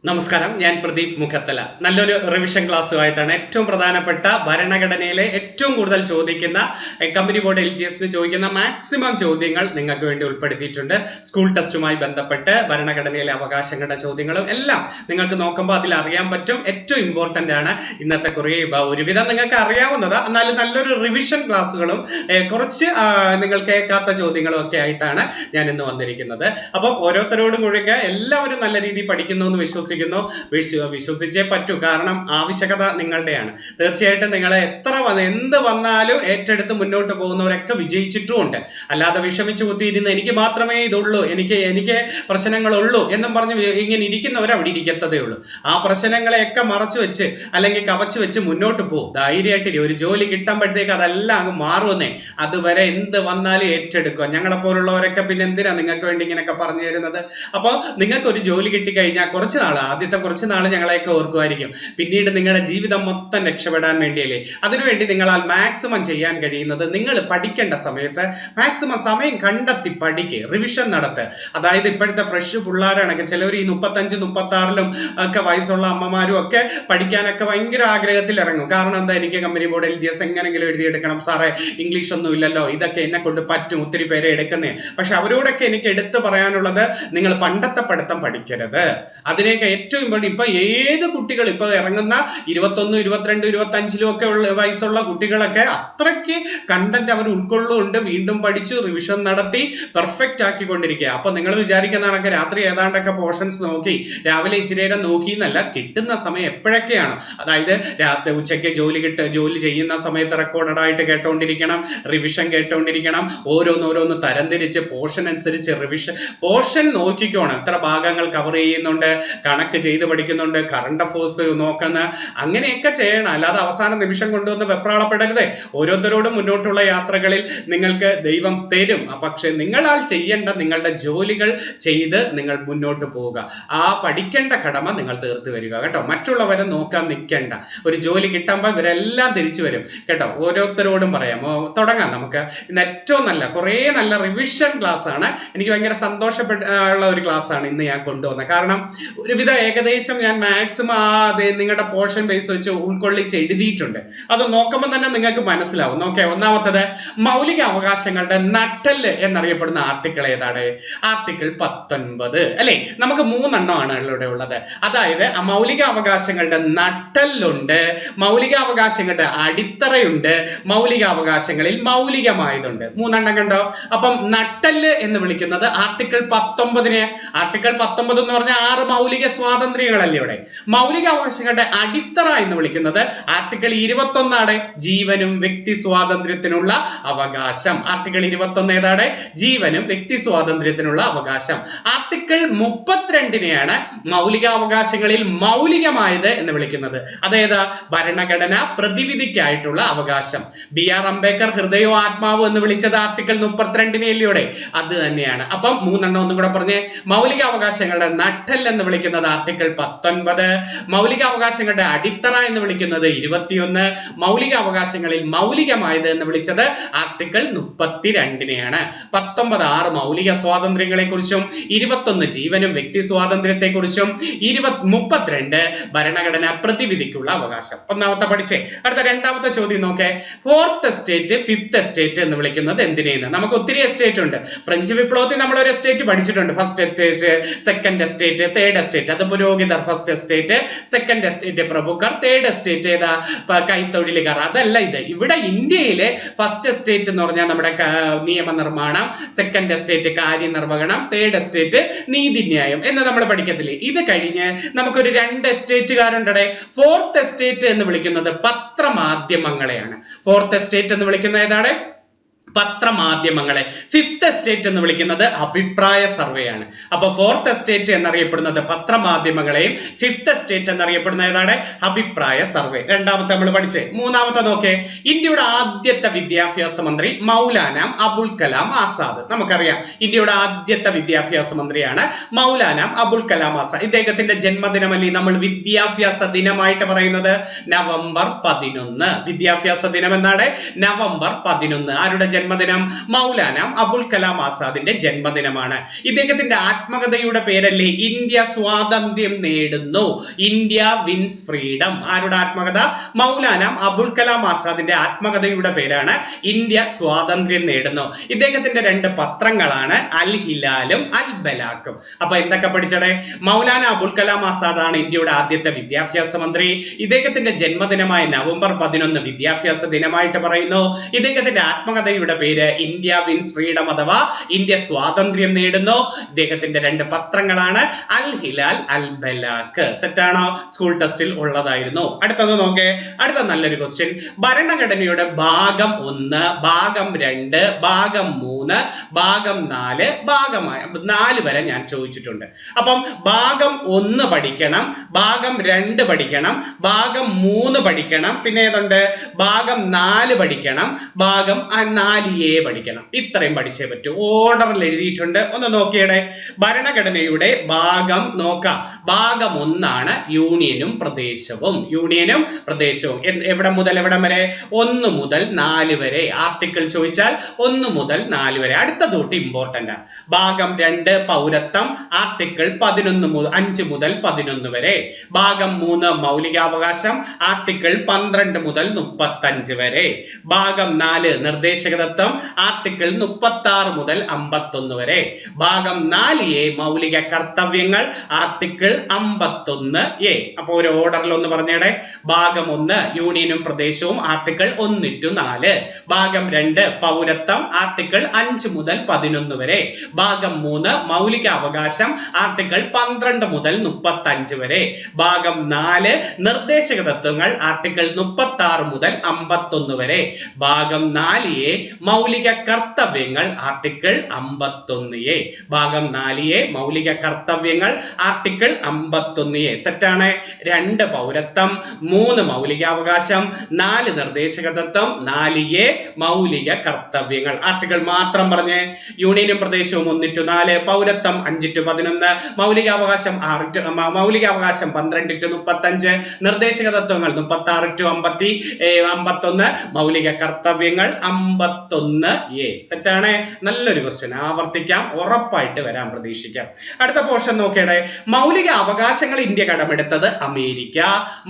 നമസ്കാരം, ഞാൻ പ്രദീപ് മുഖത്തല. നല്ലൊരു റിവിഷൻ ക്ലാസ്സുമായിട്ടാണ്. ഏറ്റവും പ്രധാനപ്പെട്ട ഭരണഘടനയിലെ ഏറ്റവും കൂടുതൽ ചോദിക്കുന്ന കമ്പനി ബോർഡ് LGSന് ചോദിക്കുന്ന മാക്സിമം ചോദ്യങ്ങൾ നിങ്ങൾക്ക് വേണ്ടി ഉൾപ്പെടുത്തിയിട്ടുണ്ട്. സ്കൂൾ ടെസ്റ്റുമായി ബന്ധപ്പെട്ട് ഭരണഘടനയിലെ അവകാശങ്ങളുടെ ചോദ്യങ്ങളും എല്ലാം നിങ്ങൾക്ക് നോക്കുമ്പോൾ അതിൽ അറിയാൻ പറ്റും. ഏറ്റവും ഇമ്പോർട്ടൻ്റ് ആണ് ഇന്നത്തെ കുറേ ഒരുവിധം നിങ്ങൾക്ക് അറിയാവുന്നതാ, എന്നാലും നല്ലൊരു റിവിഷൻ ക്ലാസ്സുകളും കുറച്ച് നിങ്ങൾ കേൾക്കാത്ത ചോദ്യങ്ങളും ഒക്കെ ആയിട്ടാണ് ഞാൻ ഇന്ന് വന്നിരിക്കുന്നത്. അപ്പം ഓരോരുത്തരോടും കൂടിയൊക്കെ എല്ലാവരും നല്ല രീതിയിൽ പഠിക്കുന്നു എന്ന് വിശ്വസിച്ചേ പറ്റൂ. കാരണം ആവശ്യകത നിങ്ങളുടെയാണ്. തീർച്ചയായിട്ടും നിങ്ങൾ എന്ത് വന്നാലും ഏറ്റെടുത്ത് മുന്നോട്ട് പോകുന്നവരൊക്കെ വിജയിച്ചിട്ടുമുണ്ട്. അല്ലാതെ വിഷമിച്ചു കുത്തിയിരുന്ന് എനിക്ക് മാത്രമേ ഇതുള്ളൂ, എനിക്ക് പ്രശ്നങ്ങളുള്ളൂ എന്നും പറഞ്ഞ് ഇങ്ങനെ ഇരിക്കുന്നവർ അവിടെ ഇരിക്കത്തതേ ഉള്ളൂ. ആ പ്രശ്നങ്ങളെയൊക്കെ മറച്ചു വെച്ച് അല്ലെങ്കിൽ കവച്ചു വെച്ച് മുന്നോട്ട് പോകും. ധൈര്യമായിട്ട് ഒരു ജോലി കിട്ടുമ്പോഴത്തേക്ക് അതെല്ലാം അങ്ങ് മാറുമെന്നേ. അതുവരെ എന്ത് വന്നാലും ഏറ്റെടുക്കുക. ഞങ്ങളെപ്പോലുള്ളവരൊക്കെ പിന്നെ എന്തിനാ നിങ്ങൾക്ക് വേണ്ടി ഇങ്ങനെയൊക്കെ പറഞ്ഞു തരുന്നത്? അപ്പോൾ നിങ്ങൾക്ക് ഒരു ജോലി കിട്ടിക്കഴിഞ്ഞാൽ ആദ്യത്തെ കുറച്ച് നാൾ ഞങ്ങളെയൊക്കെ ഓർക്കുമായിരിക്കും. പിന്നീട് നിങ്ങളുടെ ജീവിതം മൊത്തം രക്ഷപ്പെടാൻ വേണ്ടിയല്ലേ. അതിനുവേണ്ടി നിങ്ങളാൽ മാക്സിമം ചെയ്യാൻ കഴിയുന്നത് നിങ്ങൾ പഠിക്കേണ്ട സമയത്ത് മാക്സിമം സമയം കണ്ടെത്തി പഠിക്കുക, റിവിഷൻ നടത്തുക. അതായത് ഇപ്പോഴത്തെ ഫ്രഷ് പിള്ളേരാണെങ്കിൽ ചിലവർ ഈ 35-36 ഒക്കെ വയസ്സുള്ള അമ്മമാരും ഒക്കെ പഠിക്കാനൊക്കെ ഭയങ്കര ആഗ്രഹത്തിൽ ഇറങ്ങും. കാരണം എന്താ, എനിക്ക് കമ്പനി ബോർഡ് LGS എങ്ങനെങ്കിലും എഴുതിയെടുക്കണം സാറേ, ഇംഗ്ലീഷ് ഒന്നും ഇല്ലല്ലോ, ഇതൊക്കെ എന്നെ കൊണ്ട് പറ്റും, ഒത്തിരി പേരെ എടുക്കുന്നേ. പക്ഷെ അവരോടൊക്കെ എനിക്ക് എടുത്തു പറയാനുള്ളത്, നിങ്ങൾ പണ്ടത്തെ പഠിത്തം പഠിക്കരുത്. അതിനെയൊക്കെ ഏറ്റവും ഇമ്പോർട്ടൻ്റ് ഇപ്പൊ ഏത് കുട്ടികൾ ഇപ്പൊ ഇറങ്ങുന്ന 21, 22, 25 ഒക്കെ വയസ്സുള്ള കുട്ടികളൊക്കെ അത്രയ്ക്ക് കണ്ടന്റ് അവർ ഉൾക്കൊള്ളുന്നുണ്ട്. വീണ്ടും പഠിച്ചു റിവിഷൻ നടത്തി പെർഫെക്റ്റ് ആക്കിക്കൊണ്ടിരിക്കുക. അപ്പൊ നിങ്ങൾ വിചാരിക്കുന്ന കണക്ക് രാത്രി ഏതാണ്ടൊക്കെ പോർഷൻസ് നോക്കി രാവിലെ ഇച്ചിരി നേരം നോക്കി എന്നല്ല, കിട്ടുന്ന സമയം എപ്പോഴൊക്കെയാണ്. അതായത് രാത്രി ഉച്ചയ്ക്ക് ജോലി ചെയ്യുന്ന സമയത്ത് റെക്കോർഡഡ് ആയിട്ട് കേട്ടോണ്ടിരിക്കണം, റിവിഷൻ കേട്ടോണ്ടിരിക്കണം. ഓരോന്നോരോന്ന് തരംതിരിച്ച് പോർഷൻ അനുസരിച്ച് റിവിഷൻ പോർഷൻ നോക്കിക്കോണം. എത്ര ഭാഗങ്ങൾ കവർ ചെയ്യുന്നുണ്ട്, കണക്ക് ചെയ്ത് പഠിക്കുന്നുണ്ട്, കറണ്ട് അഫേഴ്സ് നോക്കുന്ന, അങ്ങനെയൊക്കെ ചെയ്യണം. അല്ലാതെ അവസാന നിമിഷം കൊണ്ടുവന്ന് വെപ്രാളപ്പെടരുത്. ഓരോരുത്തരോടും മുന്നോട്ടുള്ള യാത്രകളിൽ നിങ്ങൾക്ക് ദൈവം തരും. പക്ഷെ നിങ്ങളാൽ ചെയ്യേണ്ട നിങ്ങളുടെ ജോലികൾ ചെയ്ത് നിങ്ങൾ മുന്നോട്ട് പോവുക. ആ പഠിക്കേണ്ട കടമ നിങ്ങൾ തീർത്ത് വരിക കേട്ടോ. മറ്റുള്ളവരെ നോക്കാൻ നിൽക്കേണ്ട. ഒരു ജോലി കിട്ടുമ്പോൾ ഇവരെല്ലാം തിരിച്ചു വരും കേട്ടോ. ഓരോരുത്തരോടും പറയാമോ, തുടങ്ങാം നമുക്ക്. ഇന്ന് ഏറ്റവും കുറേ നല്ല റിവിഷൻ ക്ലാസ് ആണ്. എനിക്ക് ഭയങ്കര സന്തോഷപ്പെട്ട ഒരു ക്ലാസ് ആണ് ഇന്ന് ഞാൻ കൊണ്ടുവന്നത്. കാരണം ഒരുവിധം ഏകദേശം ഞാൻ മാക്സിമം നിങ്ങളുടെ പോർഷൻ ബേസ് വെച്ച് ഉൾക്കൊള്ളിച്ച് എഴുതിയിട്ടുണ്ട്. അത് നോക്കുമ്പോൾ തന്നെ നിങ്ങൾക്ക് മനസ്സിലാവും. നോക്കേ, ഒന്നാമത്തത് മൗലിക അവകാശങ്ങളുടെ നട്ടെല്ല് എന്നറിയപ്പെടുന്ന ആർട്ടിക്കിൾ ഏതാണ്? ആർട്ടിക്കിൾ 19 അല്ലെ. നമുക്ക് 3 എണ്ണമാണ് ഇവിടെ ഉള്ളത്. അതായത് മൗലിക അവകാശങ്ങളുടെ നട്ടെല്ലുണ്ട്, മൗലിക അവകാശങ്ങളുടെ അടിത്തറയുണ്ട്, മൗലിക അവകാശങ്ങളിൽ മൗലികമായതുണ്ട്. 3 എണ്ണം കണ്ടോ? അപ്പം നട്ടെല്ല് എന്ന് വിളിക്കുന്നത് ആർട്ടിക്കിൾ 19. ആർട്ടിക്കിൾ 19 എന്ന് പറഞ്ഞാൽ 6 മൗലിക സ്വാതന്ത്ര്യങ്ങളല്ലേ ഇവിടെ. മൗലിക അവകാശങ്ങളുടെ അടിത്തറ എന്ന് വിളിക്കുന്നത് ആർട്ടിക്കിൾ 21 ജീവനും വ്യക്തി സ്വാതന്ത്ര്യത്തിനുള്ള അവകാശം. ആർട്ടിക്കിൾ 21 ഏതാണ്? ജീവനും വ്യക്തി സ്വാതന്ത്ര്യത്തിനുള്ള അവകാശം. ആർട്ടിക്കിൾ 32 മൗലികാവകാശങ്ങളിൽ മൗലികമായത് എന്ന് വിളിക്കുന്നത്. അതായത് ഭരണഘടന പ്രതിവിധിക്കായിട്ടുള്ള അവകാശം. BR അംബേദ്കർ ഹൃദയോ ആത്മാവോ എന്ന് വിളിച്ചത് ആർട്ടിക്കിൾ 32 അത് തന്നെയാണ്. അപ്പം 3 എണ്ണം ഒന്നും കൂടെ പറഞ്ഞേ. മൗലികാവകാശങ്ങളുടെ നട്ടെല്ല് എന്ന് വിളിക്കുന്നത് ആർട്ടിക്കിൾ 19, മൗലികാവകാശങ്ങളുടെ അടിത്തറ എന്ന് വിളിക്കുന്നത് 21, മൗലികാവകാശങ്ങളിൽ മൗലികമായത് എന്ന് വിളിച്ചത് ആർട്ടിക്കിൾ 32. 19 6 മൗലിക സ്വാതന്ത്ര്യങ്ങളെ കുറിച്ചും 21 ജീവനും വ്യക്തി സ്വാതന്ത്ര്യത്തെ കുറിച്ചും 32 ഭരണഘടന പ്രതിവിധിക്കുള്ള അവകാശം. ഒന്നാമത്തെ പഠിച്ചേ. അടുത്ത രണ്ടാമത്തെ ചോദ്യം നോക്കേ. 4th എസ്റ്റേറ്റ് 5th എസ്റ്റേറ്റ് എന്ന് വിളിക്കുന്നത് എന്തിനേന്ന്? നമുക്ക് ഒത്തിരി എസ്റ്റേറ്റ് ഉണ്ട്. ഫ്രഞ്ച് വിപ്ലവത്തിൽ നമ്മൾ ഒരു എസ്റ്റേറ്റ് പഠിച്ചിട്ടുണ്ട്. First estate, second estate, third estate. അത് പുരോഹിതർ ഫസ്റ്റ് എസ്റ്റേറ്റ്, സെക്കൻഡ് എസ്റ്റേറ്റ് പ്രഭുക്കർ, തേർഡ് എസ്റ്റേറ്റ് ഏതാ? കൈത്തൊഴിലുകാർ. അതല്ല ഇത്. ഇവിടെ ഇന്ത്യയിലെ ഫസ്റ്റ് എസ്റ്റേറ്റ് എന്ന് പറഞ്ഞാൽ നമ്മുടെ നിയമനിർമ്മാണം, സെക്കൻഡ് എസ്റ്റേറ്റ് കാര്യനിർവഹണം, തേർഡ് എസ്റ്റേറ്റ് നീതിന്യായം എന്ന് നമ്മൾ പഠിക്കത്തില്ലേ. ഇത് കഴിഞ്ഞ് നമുക്കൊരു 2 എസ്റ്റേറ്റുകാരുണ്ടേ. 4th എസ്റ്റേറ്റ് എന്ന് വിളിക്കുന്നത് പത്രമാധ്യമങ്ങളെയാണ്. 4th എസ്റ്റേറ്റ് എന്ന് വിളിക്കുന്നത് ഏതാണ്? പത്രമാധ്യമങ്ങളെ. 5th എസ്റ്റേറ്റ് എന്ന് വിളിക്കുന്നത് അഭിപ്രായ സർവേയാണ്. അപ്പൊ 4th എസ്റ്റേറ്റ് എന്നറിയപ്പെടുന്നത് പത്രമാധ്യമങ്ങളെയും 5th എസ്റ്റേറ്റ് എന്നറിയപ്പെടുന്ന ഏതാണ്? അഭിപ്രായ സർവേ. രണ്ടാമത്തെ നമ്മൾ പഠിച്ചേ. മൂന്നാമത്തെ നോക്കേ. ഇന്ത്യയുടെ ആദ്യത്തെ വിദ്യാഭ്യാസ മന്ത്രി മൗലാന അബുൽ കലാം ആസാദ്. നമുക്കറിയാം ഇന്ത്യയുടെ ആദ്യത്തെ വിദ്യാഭ്യാസ മന്ത്രിയാണ് മൗലാന അബുൽ കലാം ആസാദ്. ഇദ്ദേഹത്തിന്റെ ജന്മദിനമല്ലേ നമ്മൾ വിദ്യാഭ്യാസ ദിനമായിട്ട് പറയുന്നത്? നവംബർ 11. വിദ്യാഭ്യാസ ദിനം എന്നാണ് നവംബർ 11. ആരുടെ ജന്മദിനം? മൗലാന അബുൽ കലാം ആസാദിന്റെ ജന്മദിനമാണ്. ഇദ്ദേഹത്തിന്റെ ആത്മകഥയുടെ പേരല്ലേ ഇന്ത്യ സ്വാതന്ത്ര്യം നേടുന്നു, ഇന്ത്യ വിൻസ് ഫ്രീഡം. ആരുടെ ആത്മകഥ? മൗലാന അബുൽ കലാം ആസാദിന്റെ ആത്മകഥയുടെ പേരാണ് ഇന്ത്യ സ്വാതന്ത്ര്യം നേടുന്നു. ഇദ്ദേഹത്തിന്റെ 2 പത്രങ്ങളാണ് അൽ ഹിലാലും അൽ ബലാക്കും. അപ്പൊ എന്തൊക്കെ പഠിച്ചടേ? മൗലാന അബുൽ കലാം ആസാദ് ആണ് ഇന്ത്യയുടെ ആദ്യത്തെ വിദ്യാഭ്യാസ മന്ത്രി. ഇദ്ദേഹത്തിന്റെ ജന്മദിനമായ നവംബർ 11 വിദ്യാഭ്യാസ ദിനമായിട്ട് പറയുന്നു. ഇദ്ദേഹത്തിന്റെ ആത്മകഥയുടെ പേര് ഇന്ത്യ വിൻസ് ഫ്രീഡം അഥവാ ഇന്ത്യ സ്വാതന്ത്ര്യം നേടുന്നു. ഇദ്ദേഹത്തിന്റെ 2 പത്രങ്ങളാണ് അൽ ഹിലാൽ അൽ ബലാക്ക്. സെറ്റാണോ? സ്കൂൾ ടെസ്റ്റിൽ ഉള്ളതായിരുന്നു. അടുത്തത് നോക്കേ, അടുത്ത നല്ലൊരു ക്വസ്റ്റ്യൻ. ഭരണഘടനയുടെ ഭാഗം 1, ഭാഗം 2, ഭാഗം 3, ഭാഗം 4, ഭാഗം 4 വരെ ഞാൻ ചോദിച്ചിട്ടുണ്ട്. അപ്പം ഭാഗം 1 പഠിക്കണം, ഭാഗം 2 പഠിക്കണം, ഭാഗം 3 പഠിക്കണം, പിന്നെ ഏതുണ്ട്? ഭാഗം 4 പഠിക്കണം, ഭാഗം 4A പഠിക്കണം. ഇത്രയും പഠിച്ചേ പറ്റൂ. ഓർഡറിൽ എഴുതിയിട്ടുണ്ട്, ഒന്ന് നോക്കിയടെ. ഭരണഘടനയുടെ ഭാഗം നോക്കാം. ഭാഗം 1 യൂണിയനും പ്രദേശവും. യൂണിയനും പ്രദേശവും എവിടെ മുതൽ എവിടം വരെ? 1 മുതൽ 4 വരെ. ആർട്ടിക്കിൾ ചോദിച്ചാൽ 1 മുതൽ 4 വരെ. അടുത്ത തൊട്ട് ഇമ്പോർട്ടന്റ്. ഭാഗം 2 പൗരത്വം. ആർട്ടിക്കിൾ 5 മുതൽ 11 വരെ. ഭാഗം 3 മൗലികാവകാശം. ആർട്ടിക്കിൾ 12 മുതൽ 35 വരെ. ഭാഗം 4 നിർദ്ദേശക തത്വം. ആർട്ടിക്കിൾ 36 മുതൽ 51 വരെ. ഭാഗം 4A മൗലിക കർത്തവ്യങ്ങൾ. Article 51A. അപ്പൊ ഒരു ഓർഡറിൽ ഒന്ന് പറഞ്ഞേടെ. ഭാഗം 1 യൂണിയനും പ്രദേശവും. Article 1 to 4. ഭാഗം 2 പൗരത്വം. ആർട്ടിക്കിൾ 5 മുതൽ 11 വരെ. ഭാഗം 3 മൗലിക അവകാശം. ആർട്ടിക്കിൾ 12 മുതൽ 35 വരെ. ഭാഗം 4 നിർദ്ദേശക തത്വങ്ങൾ. ആർട്ടിക്കിൾ 36 മുതൽ 51 വരെ. ഭാഗം 4A മൗലിക കർത്തവ്യങ്ങൾ. Article 51A. ഭാഗം 4A മൗലിക കർത്തവ്യങ്ങൾ. Article 51A. സെറ്റാണ്. 2 പൗരത്വം, 3 മൗലികാവകാശം, 4 നിർദ്ദേശക തത്വം, 4A മൗലിക കർത്തവ്യങ്ങൾ. ആർട്ടിക്കിൾ മാത്രം പറഞ്ഞ്. യൂണിയനും പ്രദേശവും 1 to 4, പൗരത്വം 5 to 11, മൗലികാവകാശം 12 to 35, നിർദ്ദേശക തത്വങ്ങൾ 36 to 51, മൗലിക കർത്തവ്യങ്ങൾ 51A. സെറ്റാണ്. നല്ലൊരു ക്വസ്റ്റ്യൻ. ആവർത്തിക്കാം, ഉറപ്പായിട്ട് വരാൻ പ്രതീക്ഷിക്കാം. അടുത്ത പോർഷൻ നോക്കിയടെ. മൗലിക അവകാശങ്ങൾ ഇന്ത്യ കടമെടുത്തത് അമേരിക്ക.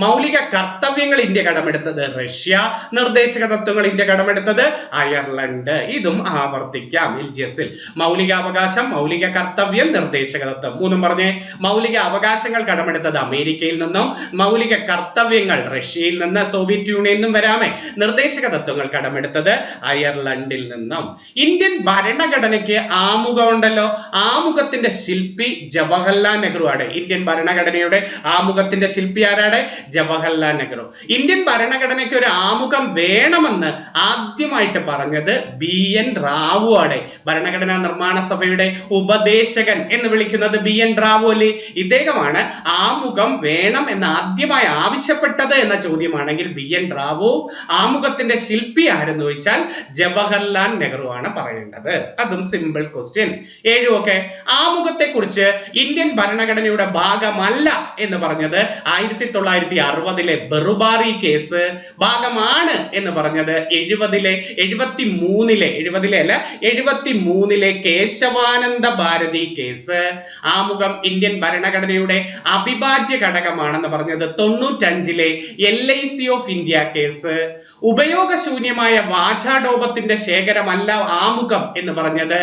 മൗലിക കർത്തവ്യങ്ങൾ ഇന്ത്യ കടമെടുത്തത് റഷ്യ. നിർദ്ദേശക തത്വങ്ങൾ ഇന്ത്യ കടമെടുത്തത് അയർലൻഡ്. ഇതും ആവർത്തിക്കാം LGS-ൽ. മൗലിക അവകാശം, മൗലിക കർത്തവ്യം, നിർദ്ദേശക തത്വം. 3 പറഞ്ഞേ. മൗലിക അവകാശങ്ങൾ കടമെടുത്തത് അമേരിക്കയിൽ നിന്നും, മൗലിക കർത്തവ്യങ്ങൾ റഷ്യയിൽ നിന്ന്, സോവിയറ്റ് യൂണിയനിൽ നിന്നും വരാമേ. നിർദ്ദേശക തത്വങ്ങൾ കടമെടുത്തത് അയർലൻഡിൽ നിന്നും. ഇന്ത്യൻ ഭരണഘടനയ്ക്ക് ആമുഖം ഉണ്ടല്ലോ. ആമുഖത്തിന്റെ ശില്പി ജവഹർലാൽ നെഹ്റു ആണ്. ഇന്ത്യൻ ഭരണഘടനയുടെ ആമുഖത്തിന്റെ ശില്പി ആരാണ്? ജവഹർലാൽ നെഹ്റു. ഇന്ത്യൻ ഭരണഘടനയ്ക്ക് ഒരു ആമുഖം വേണമെന്ന് ആദ്യമായിട്ട് പറഞ്ഞത് BN റാവു ആണ്. ഭരണഘടനാ നിർമ്മാണ സഭയുടെ ഉപദേശകൻ എന്ന് വിളിക്കുന്നത് BN റാവു അല്ലേ? ഇദ്ദേഹമാണ് ആമുഖം വേണം എന്ന് ആദ്യമായി ആവശ്യപ്പെട്ടത് എന്ന ചോദ്യമാണെങ്കിൽ BN റാവു. ആമുഖത്തിന്റെ ശില്പി ആരെന്ന് ചോദിച്ചാൽ ജവഹർലാൽ നെഹ്റു ആണ് പറയേണ്ടത്. അതും സിമ്പിൾ ക്വസ്റ്റ്യൻ. 7 ഒക്കെ. ആമുഖത്തെ കുറിച്ച് ഇന്ത്യൻ ഭരണഘടനയുടെ ഭാഗമല്ല എന്ന് പറഞ്ഞത് 1960 ബെറുബാറി കേസ്. ഭാഗമാണ് എന്ന് പറഞ്ഞത് 73 കേശവാനന്ദ ഭാരതി കേസ്. ആമുഖം ഇന്ത്യൻ ഭരണഘടനയുടെ അവിഭാജ്യ ഘടകമാണെന്ന് പറഞ്ഞത് 95 LIC ഓഫ് ഇന്ത്യ കേസ്. ഉപയോഗശൂന്യമായ വാചാടോപത്തിന്റെ ശേഖരമല്ല ആമുഖം എന്ന് പറഞ്ഞത്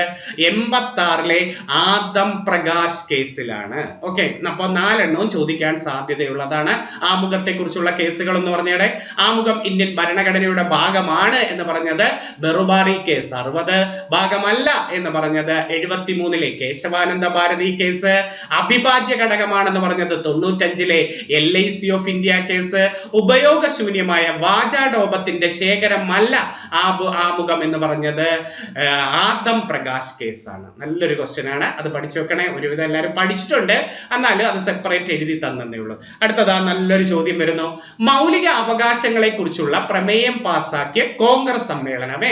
86 ആദം പ്രകാശ് കേസിലാണ്. ഓക്കെ, അപ്പൊ 4 എണ്ണവും ചോദിക്കാൻ സാധ്യതയുള്ളതാണ്. ആമുഖത്തെ കുറിച്ചുള്ള കേസുകൾ എന്ന് പറഞ്ഞയുടെ. ആമുഖം ഇന്ത്യൻ ഭരണഘടനയുടെ ഭാഗമാണ് എന്ന് പറഞ്ഞത് ബെറുബാറി കേസ് 60. ഭാഗമല്ല എന്ന് പറഞ്ഞത് 73 കേശവാനന്ദ ഭാരതി കേസ്. അവിഭാജ്യ ഘടകമാണെന്ന് പറഞ്ഞത് 95 LIC ഓഫ് ഇന്ത്യ കേസ്. ഉപയോഗശൂന്യമായ വാചാടോപത്തിന്റെ ശേഖരമല്ല ആമുഖം എന്ന് പറഞ്ഞത് ആദം പ്രകാശ് കേസാണ്. നല്ലൊരു ക്വസ്റ്റ്യൻ ആണ്. അത് പഠിച്ചു വെക്കണേ. ഒരുവിധം എല്ലാവരും പഠിച്ചിട്ടുണ്ട്, എന്നാലും അത് സെപ്പറേറ്റ് എഴുതി തന്നേ ഉള്ളൂ. അടുത്തതാ നല്ലൊരു ചോദ്യം വരുന്നു. മൗലിക അവകാശങ്ങളെ കുറിച്ചുള്ള പ്രമേയം പാസാക്കിയ കോൺഗ്രസ് സമ്മേളനം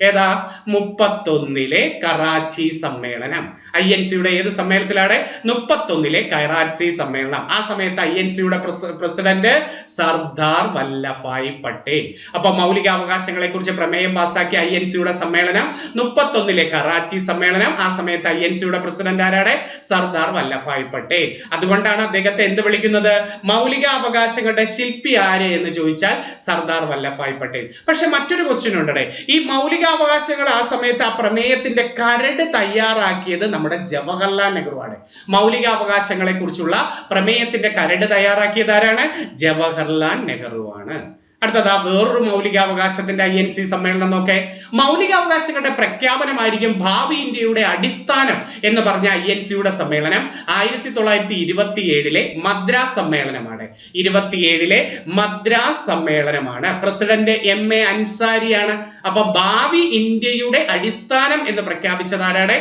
ഏതാ? 31 കറാച്ചി സമ്മേളനം. INC-യുടെ ഏത് സമ്മേളനത്തിലാണ്? 31 കറാച്ചി സമ്മേളനം. ആ സമയത്ത് INC-യുടെ പ്രസിഡന്റ് സർദാർ വല്ലഭ വല്ലഭായ് പട്ടേൽ. അപ്പൊ മൗലികാവകാശങ്ങളെ കുറിച്ച് പ്രമേയം പാസാക്കിയ INC-യുടെ സമ്മേളനം 31 കറാച്ചി സമ്മേളനം. ആ സമയത്ത് INC-യുടെ പ്രസിഡന്റ് ആരാണ്? സർദാർ വല്ലഭായ് പട്ടേൽ. അതുകൊണ്ടാണ് അദ്ദേഹത്തെ എന്ത് വിളിക്കുന്നത്? മൗലികാവകാശങ്ങളുടെ ശില്പി ആര് എന്ന് ചോദിച്ചാൽ സർദാർ വല്ലഭായ് പട്ടേൽ. പക്ഷെ മറ്റൊരു ക്വസ്റ്റ്യൻ ഉണ്ടേ, ഈ മൗലികാവകാശങ്ങൾ ആ സമയത്ത് ആ പ്രമേയത്തിന്റെ കരട് തയ്യാറാക്കിയത് നമ്മുടെ ജവഹർലാൽ നെഹ്റു ആണ്. മൗലികാവകാശങ്ങളെ കുറിച്ചുള്ള പ്രമേയത്തിന്റെ കരട് തയ്യാറാക്കിയത് ആരാണ്? ജവഹർലാൽ നെഹ്റു ആണ്. അടുത്തതാ വേറൊരു മൗലികാവകാശത്തിന്റെ INC സമ്മേളനം നോക്കെ. മൗലികാവകാശങ്ങളുടെ പ്രഖ്യാപനമായിരിക്കും ഭാവി ഇന്ത്യയുടെ അടിസ്ഥാനം എന്ന് പറഞ്ഞ INC-യുടെ സമ്മേളനം 1927 മദ്രാസ് സമ്മേളനമാണ്. 27 മദ്രാസ് സമ്മേളനമാണ്. പ്രസിഡന്റ് MA അൻസാരിയാണ്. അപ്പൊ ഭാവി ഇന്ത്യയുടെ അടിസ്ഥാനം എന്ന് പ്രഖ്യാപിച്ചത് ആരാണ്?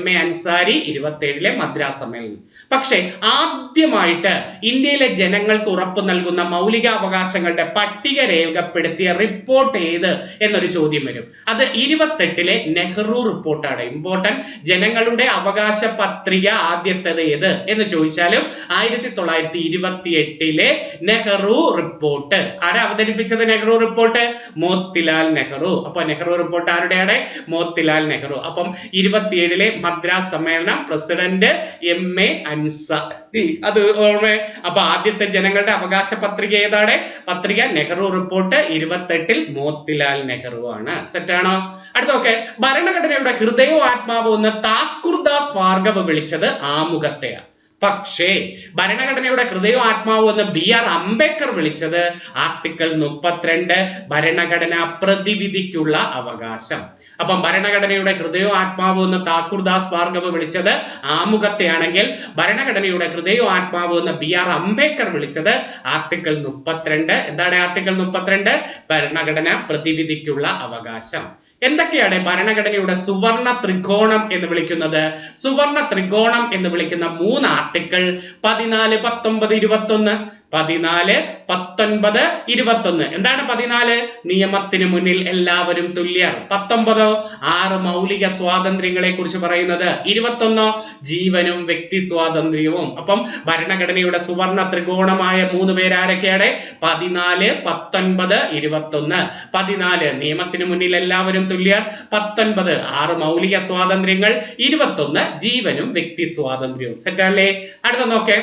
MA അൻസാരി 27 മദ്രാസ് സമ്മേളനം. പക്ഷെ ആദ്യമായിട്ട് ഇന്ത്യയിലെ ജനങ്ങൾക്ക് ഉറപ്പു നൽകുന്ന മൗലികാവകാശങ്ങളുടെ പട്ടിക രേഖപ്പെടുത്തിയ റിപ്പോർട്ട് ഏത് എന്നൊരു ചോദ്യം വരും. അത് 28 നെഹ്റു റിപ്പോർട്ടാണ്. ഇമ്പോർട്ടന്റ്. ജനങ്ങളുടെ അവകാശ പത്രിക ആദ്യത്തേത് ഏത് എന്ന് ചോദിച്ചാലും 1928 നെഹ്റു റിപ്പോർട്ട്. ആരാ അവതരിപ്പിച്ചത് നെഹ്റു റിപ്പോർട്ട്? മോത്തിലാൽ നെഹ്റു. അപ്പൊ നെഹ്റു റിപ്പോർട്ട് ആരുടെയാണ്? മോത്തിലാൽ നെഹ്റു. അപ്പം 27 മദ്രാസ് സമ്മേളനം, പ്രസിഡന്റ് MA അൻസാരി. അത് ഓർമ്മ. അപ്പൊ ആദ്യത്തെ ജനങ്ങളുടെ അവകാശ പത്രിക ഏതാണ്? പത്രിക നെഹ്റു റിപ്പോർട്ട് 28 മോത്തിലാൽ നെഹ്റു ആണ്. സെറ്റാണോ? അടുത്തൊക്കെ ഭരണഘടനയുടെ ഹൃദയവും ആത്മാവും എന്ന് താക്കൂർദാസ് ഭാർഗവ് വിളിച്ചത് ആമുഖത്തെയാണ്. പക്ഷേ ഭരണഘടനയുടെ ഹൃദയവും ആത്മാവും എന്ന് BR അംബേദ്കർ വിളിച്ചത് ആർട്ടിക്കിൾ 32 ഭരണഘടനാ പ്രതിവിധിക്കുള്ള അവകാശം. അപ്പം ഭരണഘടനയുടെ ഹൃദയവും ആത്മാവും എന്ന് താക്കൂർദാസ് ഭാർഗവ് വിളിച്ചത് ആമുഖത്തെയാണെങ്കിൽ ഭരണഘടനയുടെ ഹൃദയവും ആത്മാവും എന്ന് BR അംബേദ്കർ വിളിച്ചത് ആർട്ടിക്കിൾ 32. എന്താണ് ആർട്ടിക്കിൾ 32? ഭരണഘടന പ്രതിവിധിക്കുള്ള അവകാശം. എന്തൊക്കെയാണ് ഭരണഘടനയുടെ സുവർണ ത്രികോണം എന്ന് വിളിക്കുന്നത്? സുവർണ ത്രികോണം എന്ന് വിളിക്കുന്ന 3 ആർട്ടിക്കിൾ 14, 19, 21. 14, 19, 21. എന്താണ് 14? നിയമത്തിന് മുന്നിൽ എല്ലാവരും തുല്യർ. 19 6 മൗലിക സ്വാതന്ത്ര്യങ്ങളെ കുറിച്ച് പറയുന്നത്. 21 ജീവനും വ്യക്തി സ്വാതന്ത്ര്യവും. അപ്പം ഭരണഘടനയുടെ സുവർണ ത്രികോണമായ 3 പേരാരൊക്കെയാണ്? 14, 19, 21. 14 നിയമത്തിന് മുന്നിൽ എല്ലാവരും തുല്യർ. 19 6 മൗലിക സ്വാതന്ത്ര്യങ്ങൾ. 21 ജീവനും വ്യക്തി സ്വാതന്ത്ര്യവും. സെറ്റല്ലേ? അടുത്ത നോക്കേ.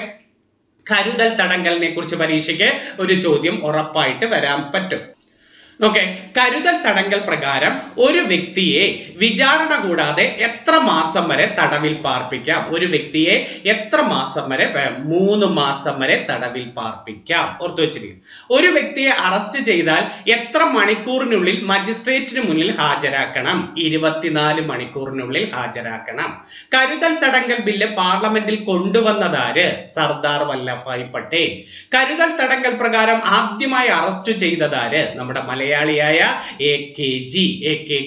കരുതൽ തടങ്കലിനെ കുറിച്ച് പരീക്ഷയ്ക്ക് ഒരു ചോദ്യം ഉറപ്പായിട്ട് വരാൻ പറ്റും. ഓക്കെ. കരുതൽ തടങ്കൽ പ്രകാരം ഒരു വ്യക്തിയെ വിചാരണ കൂടാതെ എത്ര മാസം വരെ തടവിൽ പാർപ്പിക്കാം? ഒരു വ്യക്തിയെ എത്ര മാസം വരെ? 3 മാസം വരെ തടവിൽ പാർപ്പിക്കാം. ഓർത്തു വെച്ചിരിക്കും. ഒരു വ്യക്തിയെ അറസ്റ്റ് ചെയ്താൽ എത്ര മണിക്കൂറിനുള്ളിൽ മജിസ്ട്രേറ്റിന് മുന്നിൽ ഹാജരാക്കണം? 24 മണിക്കൂറിനുള്ളിൽ ഹാജരാക്കണം. കരുതൽ തടങ്കൽ ബില്ല് പാർലമെന്റിൽ കൊണ്ടുവന്നതാര്? സർദാർ വല്ലഭായ് പട്ടേൽ. കരുതൽ തടങ്കൽ പ്രകാരം ആദ്യമായി അറസ്റ്റ് ചെയ്തതാര്? നമ്മുടെ മലയാളിയായ AK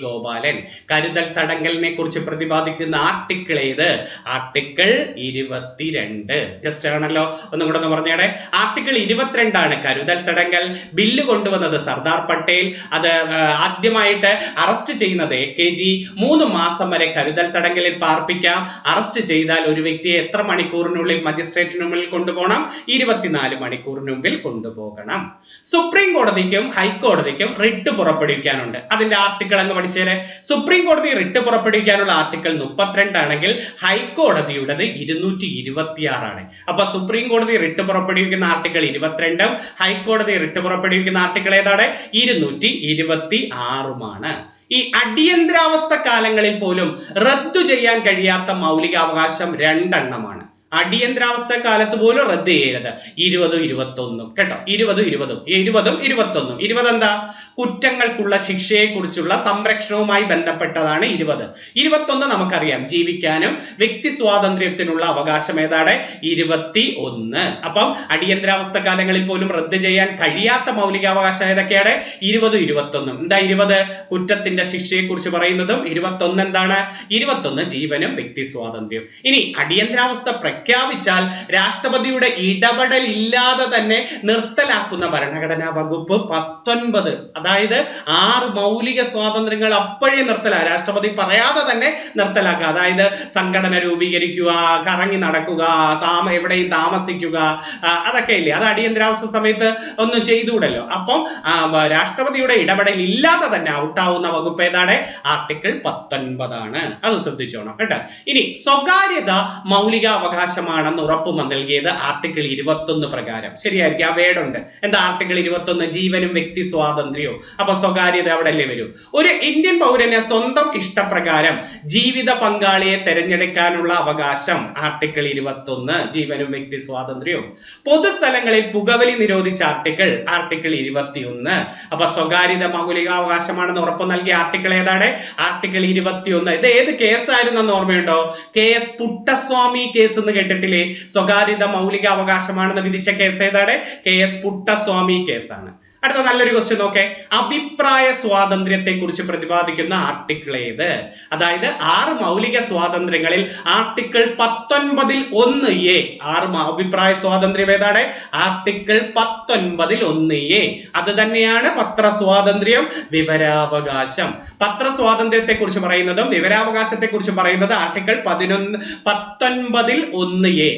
ഗോപാലൻ. കരുതൽ തടങ്കലിനെ കുറിച്ച് പ്രതിപാദിക്കുന്ന ആർട്ടിക്കിൾ ഏത്? ആർട്ടിക്കിൾ 22. ജസ്റ്റ് ആണല്ലോ. ഒന്നും കൂടെ ഒന്ന് പറഞ്ഞേടെ. ആർട്ടിക്കിൾ 22 ആണ് കരുതൽ തടങ്കൽ. ബില്ല് കൊണ്ടുവന്നത് സർദാർ പട്ടേൽ. അത് ആദ്യമായിട്ട് അറസ്റ്റ് ചെയ്യുന്നത് AKG. 3 മാസം വരെ കരുതൽ തടങ്കലിൽ പാർപ്പിക്കാം. അറസ്റ്റ് ചെയ്താൽ ഒരു വ്യക്തിയെ എത്ര മണിക്കൂറിനുള്ളിൽ മജിസ്ട്രേറ്റിന് മുന്നിൽ കൊണ്ടുപോകണം? 24 മണിക്കൂറിനുള്ളിൽ കൊണ്ടുപോകണം. സുപ്രീം കോടതിക്കും ഹൈക്കോടതിക്കും റിട്ട് പുറപ്പെടുവിക്കാനുണ്ട്. അതിന്റെ ആർട്ടിക്കിൾ അങ്ങ് പഠിച്ചേരെ. സുപ്രീം കോടതി റിട്ട് പുറപ്പെടുവിക്കാനുള്ള ആർട്ടിക്കിൾ 32 ആണെങ്കിൽ ഹൈക്കോടതിയുടേത് 226 ആണ്. അപ്പൊ സുപ്രീം കോടതി റിട്ട് പുറപ്പെടുവിക്കുന്ന ആർട്ടിക്കിൾ 22, ഹൈക്കോടതി റിട്ട് പുറപ്പെടുവിക്കുന്ന ആർട്ടിക്കിൾ ഏതാണ്? 226. ഈ അടിയന്തരാവസ്ഥ കാലങ്ങളിൽ പോലും റദ്ദു ചെയ്യാൻ കഴിയാത്ത മൗലികാവകാശം 2 എണ്ണമാണ്. അടിയന്തരാവസ്ഥ കാലത്ത് പോലും റദ്ദ് ചെയ്യരുത്. 20, 21 കേട്ടോ. 20, 20, 20, 21. 20 എന്താ? കുറ്റങ്ങൾക്കുള്ള ശിക്ഷയെ കുറിച്ചുള്ള സംരക്ഷണവുമായി ബന്ധപ്പെട്ടതാണ് 20. 21 നമുക്കറിയാം, ജീവിക്കാനും വ്യക്തി സ്വാതന്ത്ര്യത്തിനുള്ള അവകാശം ഏതാണ്? 21. അപ്പം അടിയന്തരാവസ്ഥ കാലങ്ങളിൽ പോലും റദ്ദ് ചെയ്യാൻ കഴിയാത്ത മൗലികാവകാശം ഏതൊക്കെയാണ്? 20, 21. എന്താ 20? കുറ്റത്തിന്റെ ശിക്ഷയെ കുറിച്ച് പറയുന്നതും. 21 എന്താണ്? 21 ജീവനും വ്യക്തി സ്വാതന്ത്ര്യവും. ഇനി അടിയന്തരാവസ്ഥ പ്രഖ്യാപിച്ചാൽ രാഷ്ട്രപതിയുടെ ഇടപെടൽ ഇല്ലാതെ തന്നെ നിർത്തലാക്കുന്ന ഭരണഘടനാ വകുപ്പ് 19. അതായത് 6 മൗലിക സ്വാതന്ത്ര്യങ്ങൾ അപ്പോഴേ രാഷ്ട്രപതി പറയാതെ തന്നെ നിർത്തലാക്കുക. അതായത് സംഘടന രൂപീകരിക്കുക, കറങ്ങി നടക്കുക, എവിടെയും താമസിക്കുക, അതൊക്കെ ഇല്ലേ, അത് അടിയന്തരാവസ്ഥ സമയത്ത് ഒന്നും ചെയ്തുകൂടല്ലോ. അപ്പം രാഷ്ട്രപതിയുടെ ഇടപെടൽ ഇല്ലാതെ തന്നെ ഔട്ടാവുന്ന വകുപ്പ് ഏതാണ്? ആർട്ടിക്കിൾ 19 അത് ശ്രദ്ധിച്ചോണം കേട്ടോ. ഇനി സ്വകാര്യത മൗലിക അവകാശമാണെന്ന് ഉറപ്പ് നൽകിയത് ആർട്ടിക്കിൾ 21 പ്രകാരം. ശരിയായിരിക്കും, ആ വേർഡുണ്ട്. എന്താ ആർട്ടിക്കിൾ 21? ജീവനും വ്യക്തി സ്വാതന്ത്ര്യവും. അപ്പൊ സ്വകാര്യത അവിടെ അല്ലേ വരൂ. ഒരു ഇന്ത്യൻ പൗരന് സ്വന്തം ഇഷ്ടപ്രകാരം ജീവിത പങ്കാളിയെ തെരഞ്ഞെടുക്കാനുള്ള അവകാശം ആർട്ടിക്കിൾ 21, ജീവനും വ്യക്തി സ്വാതന്ത്ര്യവും. പൊതുസ്ഥലങ്ങളിൽ പുകവലി നിരോധിച്ച ആർട്ടിക്കിൾ 21. അപ്പൊ സ്വകാര്യത മൗലികാവകാശമാണെന്ന് ഉറപ്പ് നൽകിയ ആർട്ടിക്കിൾ ഏതാണ്? ആർട്ടിക്കിൾ 21. ഇത് ഏത് കേസായിരുന്നെന്ന് ഓർമ്മയുണ്ടോ? KS പുട്ടസ്വാമി കേസ് എന്ന് കേട്ടിട്ടില്ലേ? സ്വകാര്യത മൗലിക അവകാശമാണെന്ന് വിധിച്ച കേസ് ഏതാണ്? KS പുട്ടസ്വാമി കേസാണ്. അടുത്ത നല്ലൊരു ക്വസ്റ്റ്യൻ നോക്കേ. അഭിപ്രായ സ്വാതന്ത്ര്യത്തെ കുറിച്ച് പ്രതിപാദിക്കുന്ന ആർട്ടിക്കിൾ ഏത്? അതായത് 6 മൗലിക സ്വാതന്ത്ര്യങ്ങളിൽ ആർട്ടിക്കിൾ 19 1A 6 അഭിപ്രായ സ്വാതന്ത്ര്യം ഏതാണ്? Article 19 1A. അത് തന്നെയാണ് പത്രസ്വാതന്ത്ര്യം, വിവരാവകാശം. പത്രസ്വാതന്ത്ര്യത്തെ കുറിച്ച് പറയുന്നതും വിവരാവകാശത്തെ കുറിച്ച് പറയുന്നത് ആർട്ടിക്കിൾ 19 1A.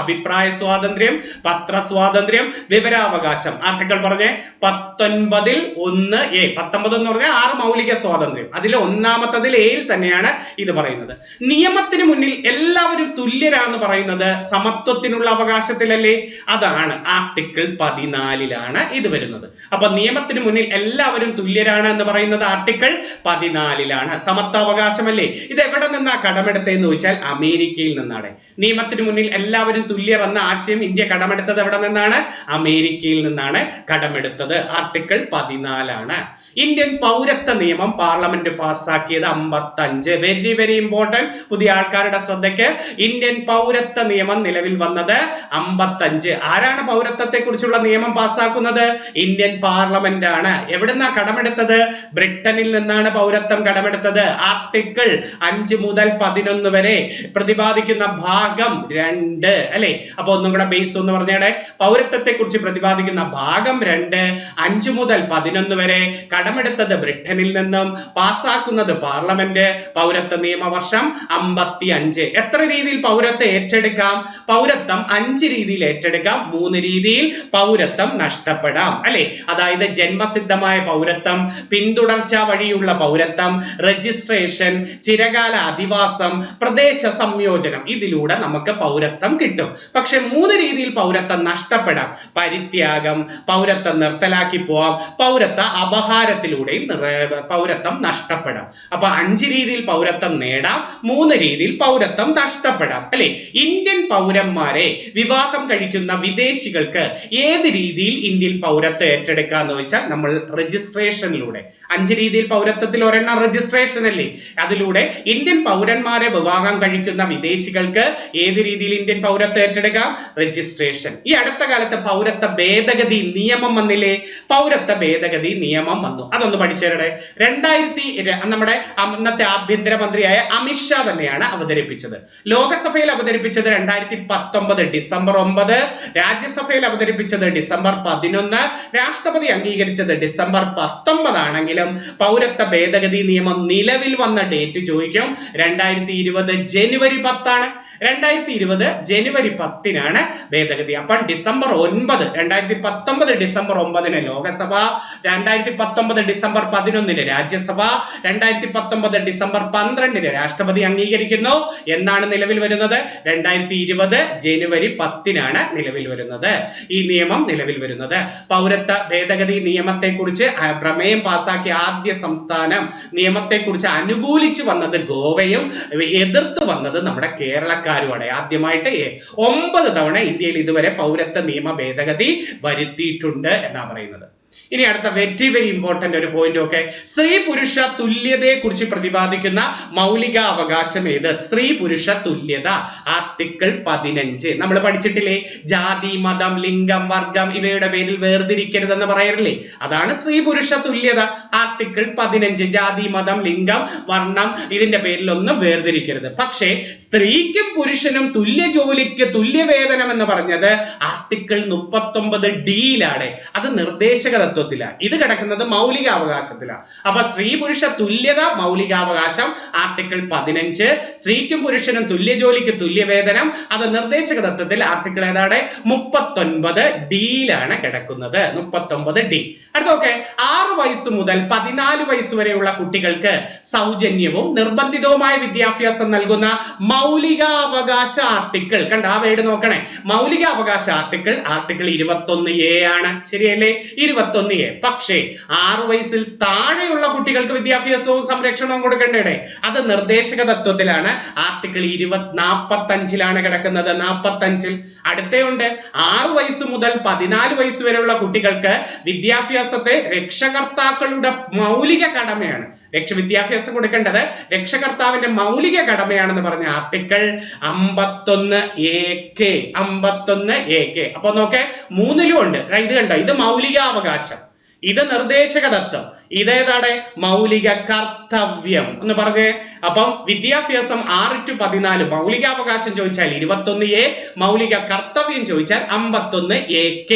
അഭിപ്രായ സ്വാതന്ത്ര്യം, പത്രസ്വാതന്ത്ര്യം, വിവരാവകാശം. ആർട്ടിക്കിൾ പറഞ്ഞേ 19 1A. 19 എന്ന് പറഞ്ഞാൽ 6 മൗലിക സ്വാതന്ത്ര്യം. അതിൽ ഒന്നാമത്തതിൽ എയിൽ തന്നെയാണ് ഇത് പറയുന്നത്. നിയമത്തിന് മുന്നിൽ എല്ലാവരും തുല്യരാന്ന് പറയുന്നത് സമത്വത്തിനുള്ള അവകാശത്തിലല്ലേ? അതാണ് ആർട്ടിക്കിൾ 14 ഇത് വരുന്നത്. അപ്പൊ നിയമത്തിന് മുന്നിൽ എല്ലാവരും തുല്യരാണ് എന്ന് പറയുന്നത് ആർട്ടിക്കിൾ 14. സമത്വാവകാശമല്ലേ? ഇത് എവിടെ നിന്നാ കടമെടുത്തതെന്ന് ചോദിച്ചാൽ അമേരിക്കയിൽ നിന്നാണ്. നിയമത്തിന് മുന്നിൽ എല്ലാവരും തുല്യർ എന്ന ആശയം ഇന്ത്യ കടമെടുത്തത് എവിടെ നിന്നാണ്? അമേരിക്കയിൽ നിന്നാണ് കടമെടുത്തത്. ആർട്ടിക്കിൾ 14. ഇന്ത്യൻ പൗരത്വ നിയമം പാർലമെന്റ് പാസ്സാക്കിയത് 55. Very very important. പുതിയ ആൾക്കാരുടെ ശ്രദ്ധയ്ക്ക്, ഇന്ത്യൻ പൗരത്വ നിയമം നിലവിൽ വന്നത് 55. ആരാണ് പൗരത്വത്തെ കുറിച്ചുള്ള നിയമം പാസ്സാക്കുന്നത്? ഇന്ത്യൻ പാർലമെന്റ് ആണ്. എവിടുന്നാ കടമെടുത്തത്? ബ്രിട്ടനിൽ നിന്നാണ് പൗരത്വം കടമെടുത്തത്. ആർട്ടിക്കിൾ 5 മുതൽ 11 വരെ പ്രതിപാദിക്കുന്ന ഭാഗം 2 അല്ലെ? അപ്പൊ ഒന്നും കൂടെ ബേസ് എന്ന് പറഞ്ഞാൽ പൗരത്വത്തെ കുറിച്ച് പ്രതിപാദിക്കുന്ന ഭാഗം 2 5 മുതൽ 11 വരെ കടമെടുത്തത് ബ്രിട്ടനിൽ നിന്നും, പാസ്സാക്കുന്നത് പാർലമെന്റ്. പൗരത്വ നിയമവർഷം 55. എത്ര രീതിയിൽ പൗരത്വം ഏറ്റെടുക്കാം? പൗരത്വം 5 രീതിയിൽ ഏറ്റെടുക്കാം. 3 രീതിയിൽ പൗരത്വം നഷ്ടപ്പെടാം അല്ലെ? അതായത് ജന്മസിദ്ധമായ പൗരത്വം, പിന്തുടർച്ച വഴിയുള്ള പൗരത്വം, രജിസ്ട്രേഷൻ, ചിരകാല അധിവാസം, പ്രദേശ സംയോജനം. ഇതിലൂടെ നമുക്ക് പൗരത്വം കിട്ടും. പക്ഷെ 3 രീതിയിൽ പൗരത്വം നഷ്ടപ്പെടാം. പരിത്യാഗം, പൗരത്വം നിർത്തലാക്കി പോവാം, പൗരത്വ അപഹാരത്തിലൂടെയും പൗരത്വം നഷ്ടപ്പെടാം. അപ്പൊ 5 രീതിയിൽ പൗരത്വം നേടാം, 3 രീതിയിൽ പൗരത്വം നഷ്ടപ്പെടാം അല്ലെ? ഇന്ത്യൻ പൗരന്മാരെ വിവാഹം കഴിക്കുന്ന വിദേശികൾക്ക് ഏത് രീതിയിൽ ഇന്ത്യൻ പൗരത്വം ഏറ്റെടുക്കാന്ന് വെച്ചാൽ നമ്മൾ രജിസ്ട്രേഷനിലൂടെ. 5 രീതിയിൽ പൗരത്വത്തിൽ ഒരെണ്ണം രജിസ്ട്രേഷൻ അല്ലേ? അതിലൂടെ ഇന്ത്യൻ പൗരന്മാരെ വിവാഹം കഴിക്കുന്ന വിദേശികൾക്ക് ഏത് രീതിയിൽ ഇന്ത്യൻ പൗരത്വം ഏറ്റെടുക്കാം? രജിസ്ട്രേഷൻ. ഈ അടുത്ത കാലത്ത് പൗരത്വ ഭേദഗതി നിയമം വന്നില്ലേ? പൗരത്വ ഭേദഗതി നിയമം വന്നു. അതൊന്ന് പഠിച്ചേരടെ. 2000 നമ്മുടെ അന്നത്തെ ആഭ്യന്തരമന്ത്രിയായ അമിത്ഷാ തന്നെയാണ് അവതരിപ്പിച്ചത്. ലോകസഭയിൽ അവതരിപ്പിച്ചത് 2019 ഡിസംബർ 9, രാജ്യസഭയിൽ അവതരിപ്പിച്ചത് ഡിസംബർ 11, രാഷ്ട്രപതി അംഗീകരിച്ചത് ഡിസംബർ 19 ആണെങ്കിലും പൗരത്വ ഭേദഗതി നിയമം നിലവിൽ വന്ന ഡേറ്റ് ചോദിക്കും. 2020 ജനുവരി 10 ആണ്. 2020 ജനുവരി 10 ഭേദഗതി. അപ്പം December 9, 2019 December 9 Lok Sabha, 2019 December 11 Rajya Sabha, 2019 December 12 രാഷ്ട്രപതി അംഗീകരിക്കുന്നു. എന്നാണ് നിലവിൽ വരുന്നത്? 2020 ജനുവരി 10 നിലവിൽ വരുന്നത്. ഈ നിയമം നിലവിൽ വരുന്നത്. പൗരത്വ ഭേദഗതി നിയമത്തെ കുറിച്ച് പ്രമേയം പാസാക്കിയ ആദ്യ സംസ്ഥാനം, നിയമത്തെ കുറിച്ച് അനുകൂലിച്ചു വന്നത് ഗോവയും എതിർത്ത് വന്നത് നമ്മുടെ കേരളക്കാരുമാണ്. ആദ്യമായിട്ട് 9 തവണ ഇന്ത്യയിൽ ഇതുവരെ പൗരത്വ നിയമ ഭേദഗതി വരുത്തിയിട്ടുണ്ട് എന്നാണ് പറയുന്നത്. ഇനി അടുത്ത വെരി വെരി ഇമ്പോർട്ടന്റ് ഒരു പോയിന്റ് ഒക്കെ, സ്ത്രീ പുരുഷ തുല്യതയെ കുറിച്ച് പ്രതിപാദിക്കുന്ന മൗലിക അവകാശം ഏത്? സ്ത്രീ പുരുഷ തുല്യത, ആർട്ടിക്കിൾ 15. നമ്മൾ പഠിച്ചിട്ടില്ലേ, ജാതി, മതം, ലിംഗം, വർഗം ഇവയുടെ പേരിൽ വേർതിരിക്കരുതെന്ന് പറയറില്ലേ, അതാണ് സ്ത്രീ പുരുഷ തുല്യത. ആർട്ടിക്കിൾ 15, ജാതി, മതം, ലിംഗം, വർണ്ണം ഇതിന്റെ പേരിലൊന്നും വേർതിരിക്കരുത്. പക്ഷേ സ്ത്രീക്കും പുരുഷനും തുല്യ ജോലിക്ക് തുല്യ വേതനം എന്ന് പറഞ്ഞത് ആർട്ടിക്കിൾ 39D അത് നിർദ്ദേശക തത്വത്തിലാണ്. ഇത് കിടക്കുന്നത് മൗലികാവകാശത്തിലാണ്. അപ്പൊ സ്ത്രീ പുരുഷ തുല്യത മൗലികാവകാശം ആർട്ടിക്കിൾ 15, സ്ത്രീക്കും പുരുഷനും തുല്യ ജോലിക്ക് തുല്യ വേതനം അത് നിർദ്ദേശക തത്വത്തിൽ ആർട്ടിക്കിൾ ഏതാണ്? 39D കിടക്കുന്നത്. 39D. അടുത്തൊക്കെ 6 വയസ്സ് മുതൽ 14 വയസ്സ് വരെയുള്ള കുട്ടികൾക്ക് സൗജന്യവും നിർബന്ധിതവുമായ വിദ്യാഭ്യാസം നൽകുന്ന മൗലികാവകാശ ആർട്ടിക്കിൾ, കണ്ട ആ വേർഡ് നോക്കണേ, മൗലികാവകാശ ആർട്ടിക്കിൾ 21A ആണ്. ശരിയല്ലേ? 21A. പക്ഷേ 6 വയസ്സിൽ താഴെയുള്ള കുട്ടികൾക്ക് വിദ്യാഭ്യാസവും സംരക്ഷണവും കൊടുക്കേണ്ടേ, അത് നിർദ്ദേശക തത്വത്തിലാണ്. ആർട്ടിക്കിൾ 45 കിടക്കുന്നത്. 45. അടുത്തയുണ്ട് 6 വയസ്സ് മുതൽ 14 വയസ്സ് വരെയുള്ള കുട്ടികൾക്ക് വിദ്യാഭ്യാസത്തെ രക്ഷകർത്താക്കളുടെ മൗലിക കടമയാണ്. വിദ്യാഭ്യാസം കൊടുക്കേണ്ടത് രക്ഷകർത്താവിന്റെ മൗലിക കടമയാണെന്ന് പറഞ്ഞ ആർട്ടിക്കിൾ 51AK. 51AK. അപ്പൊ നോക്കെ 3ലും ഉണ്ട്. ഇത് കണ്ടോ, ഇത് മൗലികാവകാശം, ഇത് നിർദ്ദേശക തത്വം, ഇതേതാണ് മൗലിക കർത്തവ്യം എന്ന് പറഞ്ഞേ. അപ്പം വിദ്യാഭ്യാസം 6 to 14 മൗലികാവകാശം ചോദിച്ചാൽ 21A, മൗലിക കർത്തവ്യം ചോദിച്ചാൽ 51AK.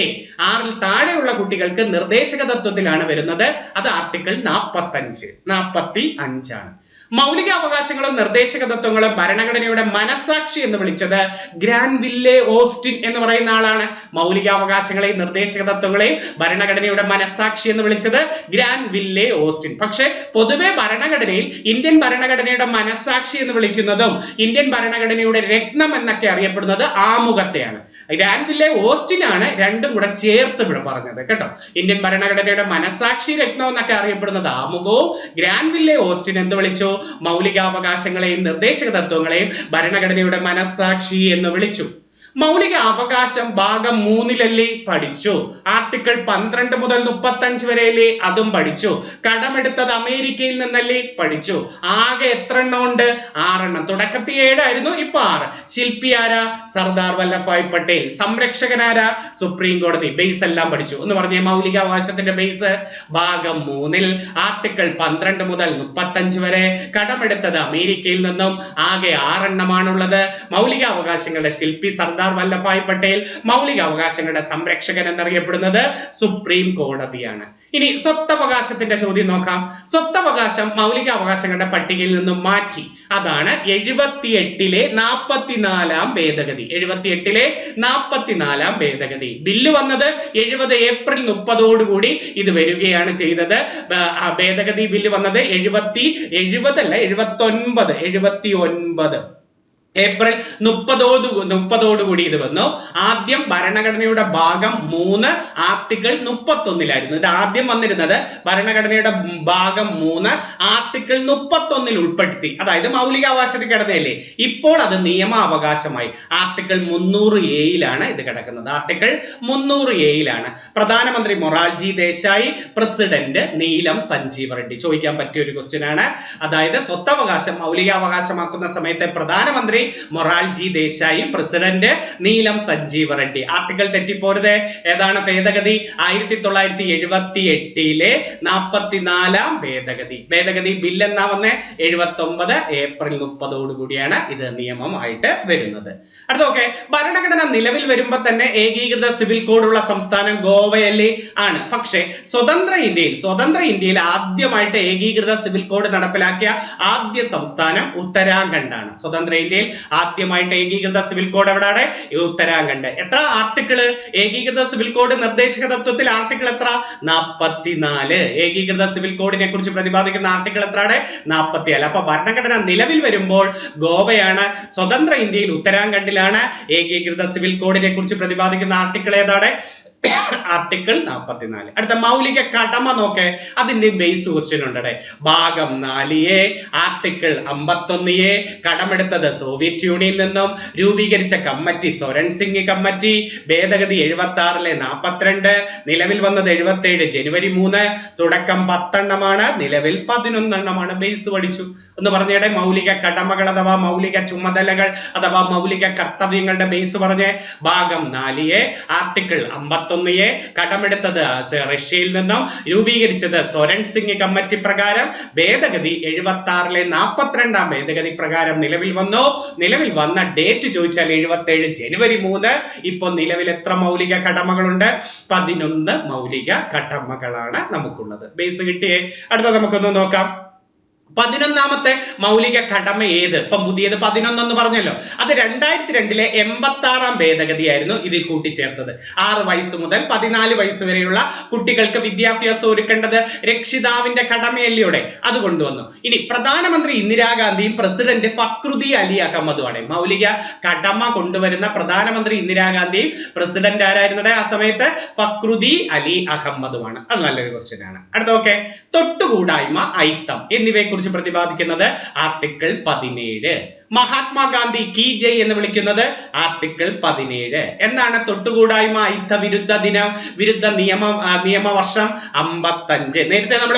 6ൽ താഴെയുള്ള കുട്ടികൾക്ക് നിർദ്ദേശക തത്വത്തിലാണ് വരുന്നത്. അത് ആർട്ടിക്കിൾ 45 ആണ്. മൗലികാവകാശങ്ങളും നിർദ്ദേശക തത്വങ്ങളും ഭരണഘടനയുടെ മനസാക്ഷി എന്ന് വിളിച്ചത് ഗ്രാൻവില്ലെ ഓസ്റ്റിൻ എന്ന് പറയുന്ന ആളാണ്. മൗലികാവകാശങ്ങളെയും നിർദ്ദേശക തത്വങ്ങളെയും ഭരണഘടനയുടെ മനസാക്ഷി എന്ന് വിളിച്ചത് ഗ്രാൻവില്ലെ ഓസ്റ്റിൻ. പക്ഷെ പൊതുവെ ഭരണഘടനയിൽ ഇന്ത്യൻ ഭരണഘടനയുടെ മനസാക്ഷി എന്ന് വിളിക്കുന്നതും ഇന്ത്യൻ ഭരണഘടനയുടെ രത്നം എന്നൊക്കെ അറിയപ്പെടുന്നത് ആമുഖത്തെയാണ്. ഗ്രാൻവില്ലെ ഓസ്റ്റിൻ ആണ് രണ്ടും കൂടെ ചേർത്ത് ഇവിടെ പറഞ്ഞത് കേട്ടോ. ഇന്ത്യൻ ഭരണഘടനയുടെ മനസാക്ഷി രത്നം എന്നൊക്കെ അറിയപ്പെടുന്നത് ആമുഖവും, ഗ്രാൻവില്ലെ ഓസ്റ്റിൻ എന്ത് വിളിച്ചു? മൗലികാവകാശങ്ങളെയും നിർദ്ദേശക തത്വങ്ങളെയും ഭരണഘടനയുടെ മനസാക്ഷി എന്ന് വിളിച്ചു. മൗലിക അവകാശം ഭാഗം 3 പഠിച്ചു. ആർട്ടിക്കിൾ 12 മുതൽ 35 വരെയല്ലേ അതും പഠിച്ചു. കടമെടുത്തത് അമേരിക്കയിൽ നിന്നല്ലേ പഠിച്ചു. ആകെ എത്ര എണ്ണം ഉണ്ട്? 6 എണ്ണം. തുടക്കത്തിൽ 7 ആയിരുന്നു, ഇപ്പൊ 6. ശില്പി ആരാ? സർദാർ വല്ലഭായ് പട്ടേൽ. സംരക്ഷകനാരാ? സുപ്രീം കോടതി. ബേസ് എല്ലാം പഠിച്ചു എന്ന് പറഞ്ഞ മൗലികാവകാശത്തിന്റെ ബേസ് ഭാഗം 3 ആർട്ടിക്കിൾ 12 മുതൽ 35 വരെ. കടമെടുത്തത് അമേരിക്കയിൽ നിന്നും. ആകെ 6 എണ്ണമാണുള്ളത്. മൗലികാവകാശങ്ങളുടെ ശില്പി സർദാർ വല്ലഭായ് പട്ടേൽ, മൗലികാവകാശങ്ങളുടെ സംരക്ഷകൻ എന്നറിയപ്പെടുന്നത് സുപ്രീം കോടതിയാണ്. ഇനി സ്വത്തവകാശത്തിന്റെ ചോദ്യം നോക്കാം. സ്വത്തവകാശം മൗലികാവകാശങ്ങളുടെ പട്ടികയിൽ നിന്നും മാറ്റി. അതാണ് 78-ലെ 44-ാം ഭേദഗതി. 78-ലെ 44-ാം ഭേദഗതി. ബില്ല് വന്നത് 70 ഏപ്രിൽ 30 ഇത് വരികയാണ് ചെയ്തത്. ഭേദഗതി ബില്ല് വന്നത് 79 ഏപ്രിൽ 30 ഇത് വന്നു. ആദ്യം ഭരണഘടനയുടെ ഭാഗം 3 ആർട്ടിക്കിൾ 31 ഇത് ആദ്യം വന്നിരുന്നത്. ഭരണഘടനയുടെ ഭാഗം 3 ആർട്ടിക്കിൾ 31 ഉൾപ്പെടുത്തി. അതായത് മൗലികാവകാശത്തിൽ കിടന്നതല്ലേ, ഇപ്പോൾ അത് നിയമാവകാശമായി. ആർട്ടിക്കിൾ 300A ഇത് കിടക്കുന്നത്. Article 300A. പ്രധാനമന്ത്രി മൊറാർജി ദേശായി, പ്രസിഡന്റ് നീലം സഞ്ജീവ റെഡ്ഡി. ചോദിക്കാൻ പറ്റിയ ഒരു ക്വസ്റ്റ്യൻ ആണ്. അതായത് സ്വത്തവകാശം മൗലികാവകാശമാക്കുന്ന സമയത്തെ പ്രധാനമന്ത്രി മൊറാർജി ദേശായി, പ്രസിഡന്റ് നീലം സഞ്ജീവ റെഡ്ഡി. ആർട്ടിക്കിൾ തെറ്റിപ്പോരുത്. ഏതാണ് ഭേദഗതി? 1978-ലെ 44-ാം ഭേദഗതി. ഭേദഗതി ബില്ല് എന്നാ വന്നേ? 79 ഏപ്രിൽ 30 ഇത് നിയമമായിട്ട് വരുന്നത്. അടുത്ത ഭരണഘടന നിലവിൽ വരുമ്പോൾ തന്നെ ഏകീകൃത സിവിൽ കോഡുള്ള സംസ്ഥാനം ഗോവയല്ലേ ആണ്. പക്ഷേ സ്വതന്ത്ര ഇന്ത്യയിൽ ആദ്യമായിട്ട് ഏകീകൃത സിവിൽ കോഡ് നടപ്പിലാക്കിയ ആദ്യ സംസ്ഥാനം ഉത്തരാഖണ്ഡാണ്. സ്വതന്ത്ര ഇന്ത്യയിൽ ആദ്യമായിട്ട് ഏകീകൃത സിവിൽ കോഡ് എവിടെയാണ്? ഉത്തരാഖണ്ഡ്. എത്ര ആർട്ടിക്കിള്? ഏകീകൃത സിവിൽ കോഡ് നിർദ്ദേശക തത്വത്തിൽ ആർട്ടിക്കിൾ എത്ര? 44. ഏകീകൃത സിവിൽ കോഡിനെ കുറിച്ച് പ്രതിപാദിക്കുന്ന ആർട്ടിക്കിൾ എത്രയാണ്? 44. അപ്പൊ ഭരണഘടന നിലവിൽ വരുമ്പോൾ ഗോവയാണ്. സ്വതന്ത്ര ഇന്ത്യയിൽ ഉത്തരാഖണ്ഡിലാണ്. ഏകീകൃത സിവിൽ കോഡിനെ കുറിച്ച് പ്രതിപാദിക്കുന്ന ആർട്ടിക്കിൾ ഏതാണ്? ആർട്ടിക്കിൾ 44. അടുത്ത മൗലിക കടമ നോക്കെ, അതിന്റെ ബേസ് ക്വസ്റ്റ്യൻ ഉണ്ട്. ഭാഗം 4A ആർട്ടിക്കിൾ 51A കടമെടുത്തത് സോവിയറ്റ് യൂണിയനിൽ നിന്നും, രൂപീകരിച്ച കമ്മിറ്റി സൊരൻസിംഗ് കമ്മിറ്റി, ഭേദഗതി 76 42, നിലവിൽ വന്നത് 77 ജനുവരി 3, തുടക്കം 10 എണ്ണമാണ്, നിലവിൽ 11 എണ്ണമാണ്. ബേസ് പഠിച്ചു എന്ന് പറഞ്ഞയുടെ മൗലിക കടമകൾ അഥവാ മൗലിക ചുമതലകൾ അഥവാ മൗലിക കർത്തവ്യങ്ങളുടെ ബേസ് പറഞ്ഞ്. ഭാഗം 4A ആർട്ടിക്കിൾ 51A കടമെടുത്തത് റഷ്യയിൽ നിന്നും, രൂപീകരിച്ചത് സൊരൻസിംഗ് കമ്മിറ്റി പ്രകാരം, ഭേദഗതി 76 42 ഭേദഗതി പ്രകാരം നിലവിൽ വന്നു. നിലവിൽ വന്ന ഡേറ്റ് ചോദിച്ചാൽ 77 ജനുവരി 3. ഇപ്പൊ നിലവിൽ എത്ര മൗലിക കടമകളുണ്ട്? 11 മൗലിക കടമകളാണ് നമുക്കുള്ളത്. ബേസ് കിട്ടിയേ. അടുത്ത നമുക്കൊന്ന് നോക്കാം. 11ാമത്തെ മൗലിക കടമ ഏത്? ഇപ്പം പുതിയത് 11 എന്ന് പറഞ്ഞല്ലോ. അത് 2002 86 ഭേദഗതിയായിരുന്നു ഇതിൽ കൂട്ടിച്ചേർത്തത്. 6 വയസ്സ് മുതൽ 14 വയസ്സ് വരെയുള്ള കുട്ടികൾക്ക് വിദ്യാഭ്യാസം ഒരുക്കേണ്ടത് രക്ഷിതാവിന്റെ കടമയല്ലയോടെ അത് കൊണ്ടുവന്നു. ഇനി പ്രധാനമന്ത്രി ഇന്ദിരാഗാന്ധിയും പ്രസിഡന്റ് ഫക്രുദ്ദീൻ അലി അഹമ്മദുമാണ് മൗലിക കടമ കൊണ്ടുവരുന്ന പ്രധാനമന്ത്രി ഇന്ദിരാഗാന്ധിയും പ്രസിഡന്റ് ആരായിരുന്നത് ആ സമയത്ത്? ഫക്രുദ്ദീൻ അലി അഹമ്മദുമാണ്. അത് നല്ലൊരു ക്വസ്റ്റ്യൻ ആണ്. അടുത്ത ഓക്കെ, തൊട്ടുകൂടായ്മ, അയിത്തം എന്നിവയെ കുറിച്ച് പ്രതിപാദിക്കുന്നത് ആർട്ടിക്കിൾ 17. മഹാത്മാഗാന്ധി കി ജയ് എന്ന് വിളിക്കുന്നത് ആർട്ടിക്കിൾ 17. എന്താണ് തൊട്ടുകൂടായ്മ അയിത്ത വിരുദ്ധ ദിനം വിരുദ്ധ നിയമവർഷം 55. നേരത്തെ നമ്മൾ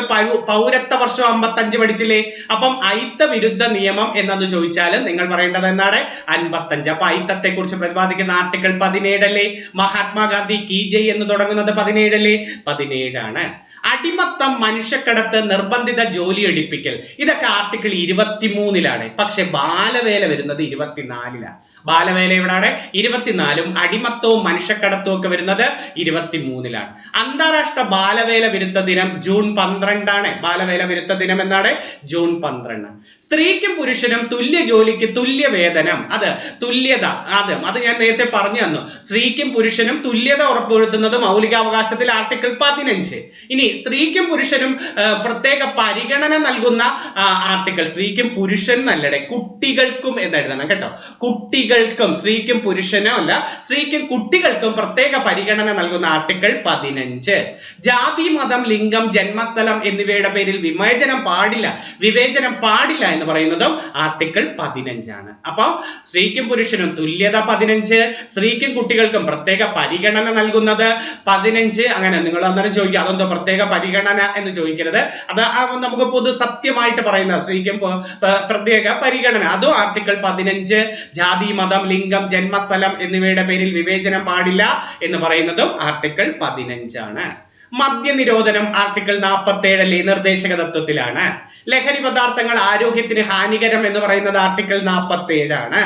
പൗരത്വ വർഷം 55 പഠിച്ചില്ലേ? അപ്പം അയിത്ത വിരുദ്ധ നിയമം എന്നത് ചോദിച്ചാൽ നിങ്ങൾ പറയേണ്ടത് എന്താണ്? 55. അപ്പൊ അയിത്തത്തെ കുറിച്ച് പ്രതിപാദിക്കുന്ന ആർട്ടിക്കിൾ 17 അല്ലേ? മഹാത്മാഗാന്ധി കി ജയ് എന്ന് തുടങ്ങുന്നത് 17 അല്ലേ? 17 ആണ്. അടിമത്തം, മനുഷ്യക്കടത്ത്, നിർബന്ധിത ജോലി എടുപ്പിക്കൽ ഇതൊക്കെ ആർട്ടിക്കിൾ 23 പക്ഷെ ബാലവേല വരുന്നത് 24. ബാലവേല എവിടെയാണ്? 24. അടിമത്തവും മനുഷ്യക്കടത്തവും ഒക്കെ വരുന്നത് 23. അന്താരാഷ്ട്ര ബാലവേല വിരുദ്ധ ദിനം ജൂൺ 12. ബാലവേല വിരുദ്ധ ദിനം എന്നാണ്? ജൂൺ 12. സ്ത്രീക്കും പുരുഷനും തുല്യ ജോലിക്ക് തുല്യ വേതനം, അത് തുല്യത, അത് ഞാൻ നേരത്തെ പറഞ്ഞു തന്നു. സ്ത്രീക്കും പുരുഷനും തുല്യത ഉറപ്പുവരുത്തുന്നത് മൗലികാവകാശത്തിൽ ആർട്ടിക്കിൾ 15. ഇനി സ്ത്രീക്കും പുരുഷനും പ്രത്യേക പരിഗണന നൽകുന്ന ആർട്ടിക്കിൾ, സ്ത്രീക്കും പുരുഷൻ നല്ലടെ കുട്ടികൾക്കും എന്നെഴുതണം കേട്ടോ. കുട്ടികൾക്കും, സ്ത്രീക്കും പുരുഷനോ അല്ല, സ്ത്രീക്കും കുട്ടികൾക്കും പ്രത്യേക പരിഗണന നൽകുന്ന ആർട്ടിക്കിൾ 15. ജാതി, മതം, ലിംഗം, ജന്മസ്ഥലം എന്നിവയുടെ പേരിൽ വിവേചനം പാടില്ല എന്ന് പറയുന്നതും ആർട്ടിക്കിൾ 15 ആണ്. അപ്പൊ സ്ത്രീക്കും പുരുഷനും തുല്യത 15, സ്ത്രീക്കും കുട്ടികൾക്കും പ്രത്യേക പരിഗണന നൽകുന്നത് 15. അങ്ങനെ നിങ്ങൾ അന്നേരം ചോദിക്കുക അതെന്തോ പ്രത്യേക പരിഗണന എന്ന് ചോദിക്കരുത്. അത് നമുക്ക് പൊതു സത്യമായിട്ട് പറയുന്ന സ്ത്രീക്കും പ്രത്യേക പരിഗണന, അതും ആർട്ടിക്കിൾ 15. ജാതി, മതം, ലിംഗം, ജന്മസ്ഥലം എന്നിവയുടെ പേരിൽ വിവേചനം പാടില്ല എന്ന് പറയുന്നതും ആർട്ടിക്കിൾ 15 ആണ്. മദ്യനിരോധനം ആർട്ടിക്കിൾ 47 നിർദ്ദേശക തത്വത്തിലാണ്. ലഹരി പദാർത്ഥങ്ങൾ ആരോഗ്യത്തിന് ഹാനികരം എന്ന് പറയുന്നത് ആർട്ടിക്കിൾ 47 ആണ്.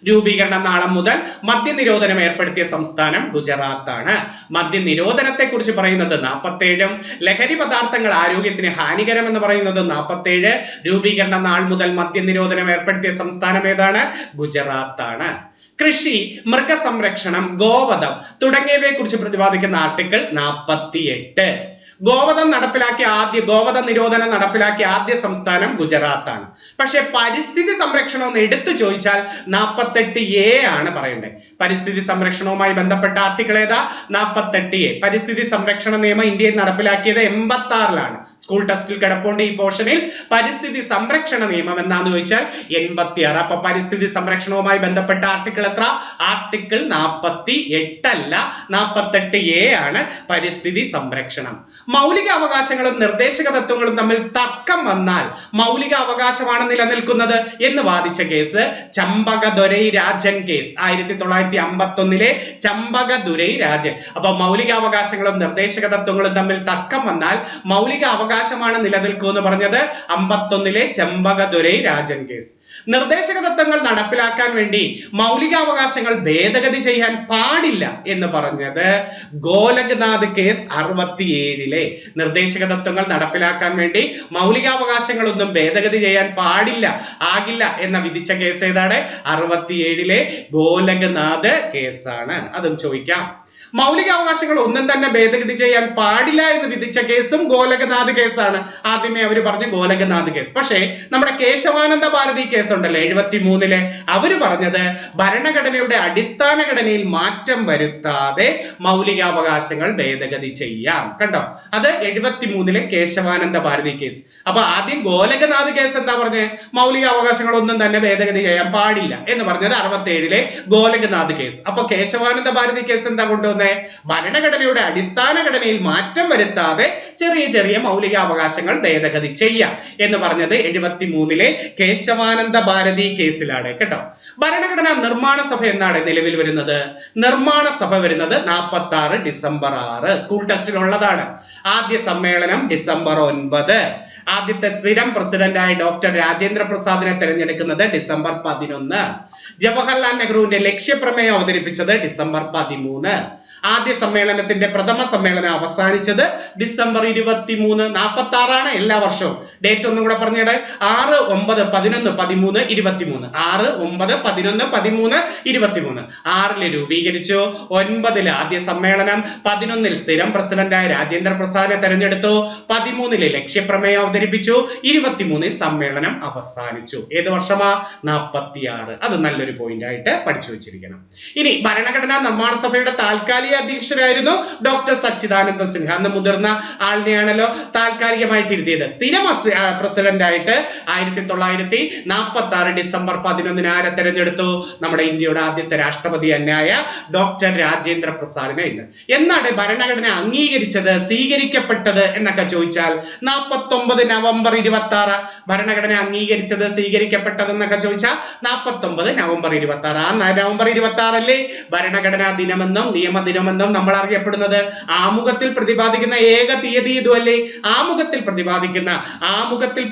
രൂപീകരണ നാളം മുതൽ മദ്യനിരോധനം ഏർപ്പെടുത്തിയ സംസ്ഥാനം ഗുജറാത്ത് ആണ്. മദ്യനിരോധനത്തെ കുറിച്ച് പറയുന്നത് 47, ലഹരി പദാർത്ഥങ്ങൾ ആരോഗ്യത്തിന് ഹാനികരം എന്ന് പറയുന്നത് 47. രൂപീകരണ നാൾ മുതൽ മദ്യനിരോധനം ഏർപ്പെടുത്തിയ സംസ്ഥാനം ഏതാണ്? ഗുജറാത്ത് ആണ്. കൃഷി, മൃഗസംരക്ഷണം, ഗോവധം തുടങ്ങിയവയെ കുറിച്ച് പ്രതിപാദിക്കുന്ന ആർട്ടിക്കിൾ 48. ഗോവധ നിരോധനം നടപ്പിലാക്കിയ ആദ്യ സംസ്ഥാനം ഗുജറാത്ത് ആണ്. പക്ഷെ പരിസ്ഥിതി സംരക്ഷണം എന്ന് എടുത്തു ചോദിച്ചാൽ 48A ആണ് പറയേണ്ടത്. പരിസ്ഥിതി സംരക്ഷണവുമായി ബന്ധപ്പെട്ട ആർട്ടിക്കിൾ ഏതാ? 48A. പരിസ്ഥിതി സംരക്ഷണ നിയമം ഇന്ത്യയിൽ നടപ്പിലാക്കിയത് 86 സ്കൂൾ ടെസ്റ്റിൽ കിടപ്പുണ്ട് ഈ പോർഷനിൽ. പരിസ്ഥിതി സംരക്ഷണ നിയമം എന്നാന്ന് ചോദിച്ചാൽ 86. അപ്പൊ പരിസ്ഥിതി സംരക്ഷണവുമായി ബന്ധപ്പെട്ട ആർട്ടിക്കിൾ എത്ര? ആർട്ടിക്കിൾ 48 അല്ല, 48A ആണ് പരിസ്ഥിതി സംരക്ഷണം. മൗലിക അവകാശങ്ങളും നിർദ്ദേശക തത്വങ്ങളും തമ്മിൽ തർക്കം വന്നാൽ മൗലിക അവകാശമാണ് നിലനിൽക്കുന്നത് എന്ന് വാദിച്ച കേസ് ചമ്പകദൊരൈ രാജൻ കേസ്, 1951 ചമ്പകദൊരൈ രാജൻ. അപ്പൊ മൗലിക അവകാശങ്ങളും നിർദ്ദേശക തത്വങ്ങളും തമ്മിൽ തർക്കം വന്നാൽ മൗലിക അവകാശമാണ് നിലനിൽക്കുമെന്ന് പറഞ്ഞത് 51 ചമ്പകദൊരൈ രാജൻ കേസ്. നിർദ്ദേശക തത്വങ്ങൾ നടപ്പിലാക്കാൻ വേണ്ടി മൗലികാവകാശങ്ങൾ ഭേദഗതി ചെയ്യാൻ പാടില്ല എന്ന് പറഞ്ഞത് ഗോലഖ്നാഥ് കേസ് 67. നിർദ്ദേശക തത്വങ്ങൾ നടപ്പിലാക്കാൻ വേണ്ടി മൗലികാവകാശങ്ങളൊന്നും ഭേദഗതി ചെയ്യാൻ ആകില്ല എന്ന വിധിച്ച കേസ് ഏതാണ്? 67 ഗോലഖ്നാഥ് കേസാണ്. അതും ചോദിക്കാം. മൗലികാവകാശങ്ങൾ ഒന്നും തന്നെ ഭേദഗതി ചെയ്യാൻ പാടില്ല എന്ന് വിധിച്ച കേസും ഗോലഖനാഥ് കേസാണ്. ആദ്യമേ അവർ പറഞ്ഞു ഗോലഖനാഥ് കേസ്. പക്ഷേ നമ്മുടെ കേശവാനന്ദ ഭാരതി കേസ് ഉണ്ടല്ലോ 73-ലെ, അവര് പറഞ്ഞത് ഭരണഘടനയുടെ അടിസ്ഥാന ഘടനയിൽ മാറ്റം വരുത്താതെ മൗലികാവകാശങ്ങൾ ഭേദഗതി ചെയ്യാം. കണ്ടോ, അത് 73-ലെ കേശവാനന്ദ ഭാരതി കേസ്. അപ്പൊ ആദ്യം ഗോലഖനാഥ് കേസ് എന്താ പറഞ്ഞത്? മൗലികാവകാശങ്ങൾ ഒന്നും തന്നെ ഭേദഗതി ചെയ്യാൻ പാടില്ല എന്ന് പറഞ്ഞത് 67-ലെ ഗോലഖനാഥ് കേസ്. അപ്പൊ കേശവാനന്ദ ഭാരതി കേസ് എന്താ കൊണ്ടുവന്നത്? ഭരണഘടനയുടെ അടിസ്ഥാന ഘടനയിൽ മാറ്റം വരുത്താതെ ചെറിയ ചെറിയ മൗലികാവകാശങ്ങൾ ഭേദഗതി ചെയ്യാം എന്ന് പറഞ്ഞത് 73-ലെ കേശവാനന്ദ ഭാരതി കേസിലാണ് കേട്ടോ. ഭരണഘടനാ നിർമ്മാണ സഭ എന്നാണ് നിലവിൽ വരുന്നത്? നിർമ്മാണ സഭ വരുന്നത് 46 ഡിസംബർ 6 സ്കൂൾ ടെസ്റ്റിലുള്ളതാണ്. ആദ്യ സമ്മേളനം ഡിസംബർ 9. ആദ്യത്തെ സ്ഥിരം പ്രസിഡന്റായി ഡോക്ടർ രാജേന്ദ്ര പ്രസാദിനെ തെരഞ്ഞെടുക്കുന്നത് ഡിസംബർ 11. ജവഹർലാൽ നെഹ്റുവിന്റെ ലക്ഷ്യപ്രമേയം അവതരിപ്പിച്ചത് ഡിസംബർ 13. ആദ്യ സമ്മേളനത്തിന്റെ പ്രഥമ സമ്മേളനം അവസാനിച്ചത് ഡിസംബർ 23. 46 എല്ലാ വർഷവും. ഡേറ്റ് ഒന്നും കൂടെ പറഞ്ഞിട്ട് 6, 9, 11, 13, 23. 6, 9, 11, 13, 23. 6-ല് രൂപീകരിച്ചു. 9-ല് ആദ്യ സമ്മേളനം. 11-ൽ സ്ഥിരം പ്രസിഡന്റായ രാജേന്ദ്ര പ്രസാദിനെ തെരഞ്ഞെടുത്തു. 13-ല് ലക്ഷ്യപ്രമേയം അവതരിപ്പിച്ചു. 23-ൽ സമ്മേളനം അവസാനിച്ചു. ഏത് വർഷമാ? 46. അത് നല്ലൊരു പോയിന്റ് ആയിട്ട് പഠിച്ചു വെച്ചിരിക്കണം. ഇനി ഭരണഘടനാ നിർമ്മാണ സഭയുടെ താൽക്കാലിക അധ്യക്ഷരായിരുന്നു ഡോക്ടർ സച്ചിദാനന്ദ സിൻഹ. അന്ന് മുതിർന്ന ആളിനെയാണല്ലോ താൽക്കാലികമായിട്ട് ഇരുത്തിയത്. സ്ഥിരം പ്രസിഡന്റ് ആയിട്ട് 1946 ഡിസംബർ 11 ആരെ തെരഞ്ഞെടുത്തു? നമ്മുടെ ഇന്ത്യയുടെ ആദ്യത്തെ രാഷ്ട്രപതി തന്നെയായ ഡോക്ടർ രാജേന്ദ്ര പ്രസാദിനെ. എന്നാണ് ഭരണഘടന അംഗീകരിച്ചത്, സ്വീകരിക്കപ്പെട്ടത് എന്നൊക്കെ ചോദിച്ചാൽ 49 നവംബർ 26 ഭരണഘടന അംഗീകരിച്ചത്, സ്വീകരിക്കപ്പെട്ടത് എന്നൊക്കെ ചോദിച്ചാൽ 49 നവംബർ 26. ആ നവംബർ 26 ഭരണഘടനാ ദിനമെന്നും നിയമദിനമെന്നും നമ്മൾ അറിയപ്പെടുന്നത്. ആമുഖത്തിൽ പ്രതിപാദിക്കുന്ന ഏക തീയതി ഇതുമല്ലേ? ആമുഖത്തിൽ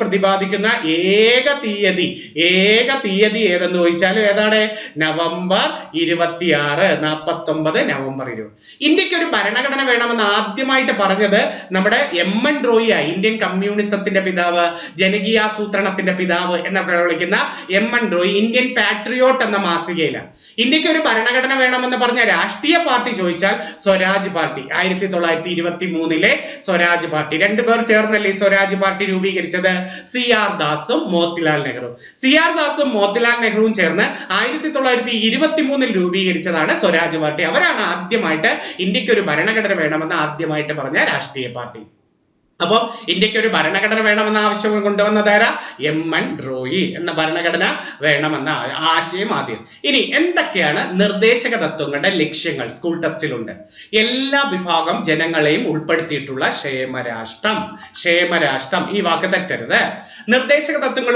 പ്രതിപാദിക്കുന്ന ഏക തീയതി ഏതെന്ന് ചോദിച്ചാൽ ഏതാണ്? നവംബർ 26. 49 നവംബർ 20. ഇന്ത്യക്ക് ഒരു ഭരണഘടന വേണമെന്ന് ആദ്യമായിട്ട് പറഞ്ഞത് നമ്മുടെ എം.എൻ. റോയി, ഇന്ത്യൻ കമ്മ്യൂണിസത്തിന്റെ പിതാവ്, ജനകീയാസൂത്രണത്തിന്റെ പിതാവ് എന്നൊക്കെ വിളിക്കുന്ന എം.എൻ. റോയി ഇന്ത്യൻ പാട്രിയോട്ട് എന്ന മാസികയിലാണ്. ഇന്ത്യക്ക് ഒരു ഭരണഘടന വേണമെന്ന് പറഞ്ഞ രാഷ്ട്രീയ പാർട്ടി ചോദിച്ചാൽ സ്വരാജ് പാർട്ടി. 1923-ലെ സ്വരാജ് പാർട്ടി. രണ്ടുപേർ ചേർന്നല്ലേ സ്വരാജ് പാർട്ടി രൂപീകരിച്ചത്? C.R. ദാസും മോത്തിലാൽ നെഹ്റുവും ചേർന്ന് 1923-ൽ രൂപീകരിച്ചതാണ് സ്വരാജ് പാർട്ടി. അവരാണ് ആദ്യമായിട്ട് ഇന്ത്യക്ക് ഒരു ഭരണഘടന വേണമെന്ന് ആദ്യമായിട്ട് പറഞ്ഞ രാഷ്ട്രീയ പാർട്ടി. അപ്പോൾ ഇന്ത്യക്ക് ഒരു ഭരണഘടന വേണമെന്ന ആവശ്യം കൊണ്ടുവന്നതാരാ? എം.എൻ. റോയി എന്ന ഭരണഘടന വേണമെന്ന ആശയം ആദ്യം. ഇനി എന്തൊക്കെയാണ് നിർദ്ദേശക തത്വങ്ങളുടെ ലക്ഷ്യങ്ങൾ? സ്കൂൾ ടെസ്റ്റിലുണ്ട്. എല്ലാ വിഭാഗം ജനങ്ങളെയും ഉൾപ്പെടുത്തിയിട്ടുള്ള ക്ഷേമരാഷ്ട്രം. ഈ വാക്ക് തെറ്റരുത്. നിർദ്ദേശക തത്വങ്ങൾ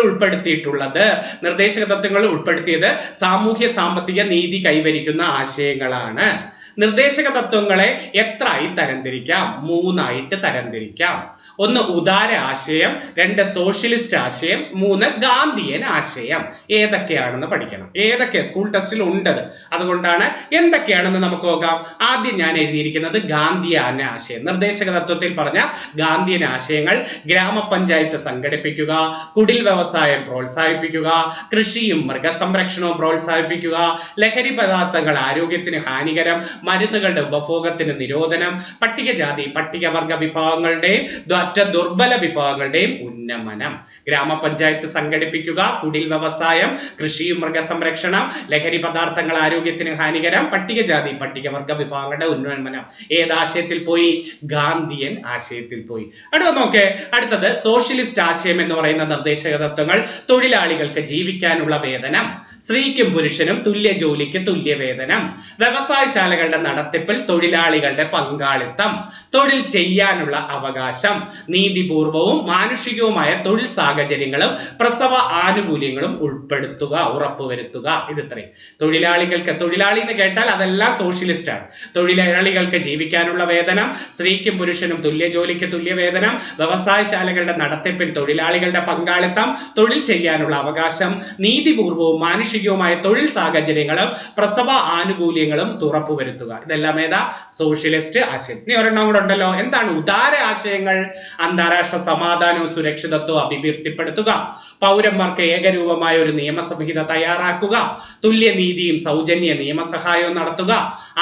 ഉൾപ്പെടുത്തിയത് സാമൂഹ്യ സാമ്പത്തിക നീതി കൈവരിക്കുന്ന ആശയങ്ങളാണ്. നിർദ്ദേശക തത്വങ്ങളെ എത്രയായി തരംതിരിക്കാം? 3 ആയിട്ട് തരംതിരിക്കാം. 1 ഉദാര ആശയം, 2 സോഷ്യലിസ്റ്റ് ആശയം, 3 ഗാന്ധിയൻ ആശയം. ഏതൊക്കെയാണെന്ന് പഠിക്കണം. ഏതൊക്കെ സ്കൂൾ ടെസ്റ്റിൽ ഉണ്ടത്. അതുകൊണ്ടാണ് എന്തൊക്കെയാണെന്ന് നമുക്ക് നോക്കാം. ആദ്യം ഞാൻ എഴുതിയിരിക്കുന്നത് ഗാന്ധിയൻ ആശയം. നിർദ്ദേശക തത്വത്തിൽ പറഞ്ഞ ഗാന്ധിയൻ ആശയങ്ങൾ: ഗ്രാമപഞ്ചായത്ത് സംഘടിപ്പിക്കുക, കുടിൽ വ്യവസായം പ്രോത്സാഹിപ്പിക്കുക, കൃഷിയും മൃഗസംരക്ഷണവും പ്രോത്സാഹിപ്പിക്കുക, ലഹരി പദാർത്ഥങ്ങൾ ആരോഗ്യത്തിന് ഹാനികരം, മരുന്നുകളുടെ ഉപഭോഗത്തിന് നിരോധനം, പട്ടികജാതി പട്ടികവർഗ വിഭാഗങ്ങളുടെയും ദുർബല വിഭാഗങ്ങളുടെയും ഉന്നമനം. ഗ്രാമപഞ്ചായത്ത് സംഘടിപ്പിക്കുക, കുടിൽ വ്യവസായം, കൃഷിയും മൃഗസംരക്ഷണം, ലഹരി പദാർത്ഥങ്ങൾ ആരോഗ്യത്തിന് ഹാനികരം, പട്ടികജാതി പട്ടികവർഗ വിഭാഗങ്ങളുടെ ഉന്നമനം. ഏതാശയത്തിൽ പോയി? ഗാന്ധിയൻ ആശയത്തിൽ പോയി. അടുത്തത് സോഷ്യലിസ്റ്റ് ആശയം എന്ന് പറയുന്ന നിർദ്ദേശക തത്വങ്ങൾ: തൊഴിലാളികൾക്ക് ജീവിക്കാനുള്ള വേതനം, സ്ത്രീക്കും പുരുഷനും തുല്യ ജോലിക്ക് തുല്യ വേതനം, വ്യവസായശാലകളുടെ നടത്തിപ്പിൽ തൊഴിലാളികളുടെ പങ്കാളിത്തം, തൊഴിൽ ചെയ്യാനുള്ള അവകാശം, നീതിപൂർവവും മാനുഷികവുമായ തൊഴിൽ സാഹചര്യങ്ങളും പ്രസവ ആനുകൂല്യങ്ങളും ഉറപ്പുവരുത്തുക. ഇത് ഇത്രയും. തൊഴിലാളി എന്ന് കേട്ടാൽ അതെല്ലാം സോഷ്യലിസ്റ്റ് ആണ്. തൊഴിലാളികൾക്ക് ജീവിക്കാനുള്ള വേതനം, സ്ത്രീക്കും പുരുഷനും തുല്യ ജോലിക്ക് തുല്യ വേതനം, വ്യവസായശാലകളുടെ നടത്തിപ്പിൽ തൊഴിലാളികളുടെ പങ്കാളിത്തം, തൊഴിൽ ചെയ്യാനുള്ള അവകാശം, നീതിപൂർവവും മാനുഷികവുമായ തൊഴിൽ സാഹചര്യങ്ങളും പ്രസവ ആനുകൂല്യങ്ങളും ഉറപ്പുവരുത്തുക. ഉറപ്പുവരുത്തുക. ഇതെല്ലാം ഏതാ? സോഷ്യലിസ്റ്റ് ആശയം. ഇനി ഒരെണ്ണം കൂടെ ഉണ്ടല്ലോ. എന്താണ് ഉദാര ആശയങ്ങൾ? അന്താരാഷ്ട്ര സമാധാനവും സുരക്ഷിതത്വവും അഭിവൃദ്ധിപ്പെടുത്തുക, പൗരന്മാർക്ക് ഏകരൂപമായ ഒരു നിയമസംഹിത തയ്യാറാക്കുക, തുല്യനീതിയും സൗജന്യ നിയമസഹായവും നടത്തുക,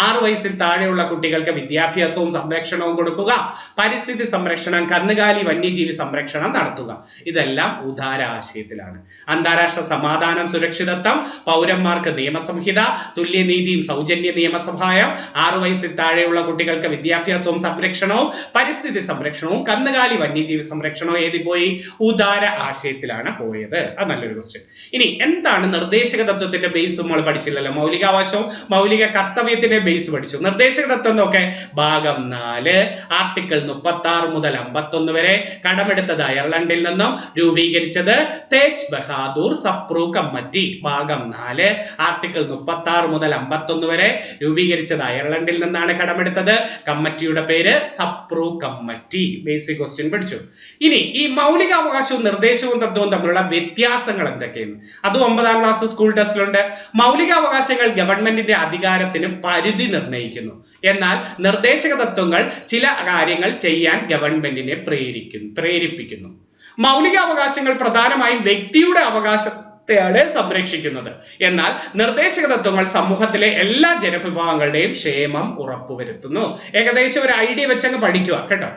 6 വയസ്സിൽ താഴെയുള്ള കുട്ടികൾക്ക് വിദ്യാഭ്യാസവും സംരക്ഷണവും കൊടുക്കുക, പരിസ്ഥിതി സംരക്ഷണം, കന്നുകാലി വന്യജീവി സംരക്ഷണം നടത്തുക. ഇതെല്ലാം ഉദാര ആശയത്തിലാണ്. അന്താരാഷ്ട്ര സമാധാനം സുരക്ഷിതത്വം, പൗരന്മാർക്ക് നിയമസംഹിത, തുല്യനീതിയും സൗജന്യ നിയമസഹായം, 6 വയസ്സിൽ താഴെയുള്ള കുട്ടികൾക്ക് വിദ്യാഭ്യാസവും സംരക്ഷണവും പരിസ്ഥിതി സംരക്ഷണവും കന്നുകാലി വന്യജീവി സംരക്ഷണവും ഏതി പോയി? ഉദാര ആശയത്തിലാണ് പോയത്. അത് നല്ലൊരു ക്വസ്റ്റ്യൻ. ഇനി എന്താണ് നിർദ്ദേശക തത്വത്തിന്റെ ബേസ്? നമ്മൾ പഠിച്ചില്ലല്ലോ. മൗലികാവകാശവും മൗലിക കർത്തവ്യത്തിന്റെ ബേസ് പഠിച്ചു. നിർദ്ദേശക തത്വം നോക്കെ ഭാഗം 4 ആർട്ടിക്കിൾ 36 മുതൽ 51 വരെ. കടമെടുത്തത് അയർലൻഡിൽ നിന്നും, രൂപീകരിച്ചത് തേജ് ബഹാദൂർ സപ്രു കമ്മിറ്റി. ഭാഗം 4 ആർട്ടിക്കിൾ 36 മുതൽ 51 വരെ, രൂപീകരിച്ചത് അയർലൻഡിൽ നിന്നാണ്, കടമെടുത്തത് കമ്മിറ്റിയുടെ പേര് സപ്രു കമ്മിറ്റി. ബേസിക് ക്വസ്റ്റ്യൻ പഠിച്ചു. ഇനി ഈ മൗലികാവകാശവും നിർദ്ദേശവും തത്വവും തമ്മിലുള്ള വ്യത്യാസങ്ങൾ എന്തൊക്കെയാണ്? അതും 9ാം ക്ലാസ് സ്കൂൾ ടെസ്റ്റിലുണ്ട്. മൗലികാവകാശങ്ങൾ ഗവൺമെന്റിന്റെ അധികാരത്തിന് പരിധി നിർണ്ണയിക്കുന്നു. എന്നാൽ നിർദ്ദേശക തത്വങ്ങൾ ചില കാര്യങ്ങൾ ചെയ്യാൻ ഗവൺമെന്റിനെ പ്രേരിപ്പിക്കുന്നു. മൗലികാവകാശങ്ങൾ പ്രധാനമായും വ്യക്തിയുടെ അവകാശത്തെയാണ് സംരക്ഷിക്കുന്നത്. എന്നാൽ നിർദ്ദേശക തത്വങ്ങൾ സമൂഹത്തിലെ എല്ലാ ജനവിഭാഗങ്ങളുടെയും ക്ഷേമം ഉറപ്പുവരുത്തുന്നു. ഏകദേശം ഒരു ഐഡിയ വെച്ചങ്ങ് പഠിക്കുക കേട്ടോ.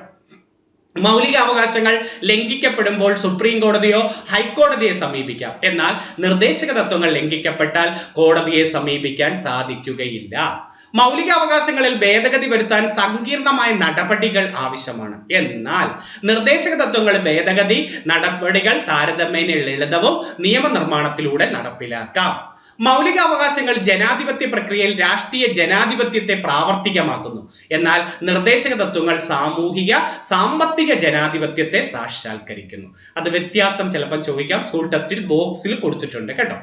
മൗലിക അവകാശങ്ങൾ ലംഘിക്കപ്പെടുമ്പോൾ സുപ്രീം കോടതിയോ ഹൈക്കോടതിയെ സമീപിക്കാം. എന്നാൽ നിർദ്ദേശക തത്വങ്ങൾ ലംഘിക്കപ്പെട്ടാൽ കോടതിയെ സമീപിക്കാൻ സാധിക്കുകയില്ല. മൗലികാവകാശങ്ങളിൽ ഭേദഗതി വരുത്താൻ സങ്കീർണമായ നടപടികൾ ആവശ്യമാണ്. എന്നാൽ നിർദ്ദേശക തത്വങ്ങൾ ഭേദഗതി നടപടികൾ താരതമ്യേന ലളിതവും നിയമനിർമ്മാണത്തിലൂടെ നടപ്പിലാക്കാം. മൗലികാവകാശങ്ങൾ ജനാധിപത്യ പ്രക്രിയയിൽ രാഷ്ട്രീയ ജനാധിപത്യത്തെ പ്രാവർത്തികമാക്കുന്നു. എന്നാൽ നിർദ്ദേശക തത്വങ്ങൾ സാമൂഹിക സാമ്പത്തിക ജനാധിപത്യത്തെ സാക്ഷാത്കരിക്കുന്നു. അത് വ്യത്യാസം ചിലപ്പോൾ ചോദിക്കാം. സ്കൂൾ ടെസ്റ്റിൽ ബോക്സിൽ കൊടുത്തിട്ടുണ്ട് കേട്ടോ.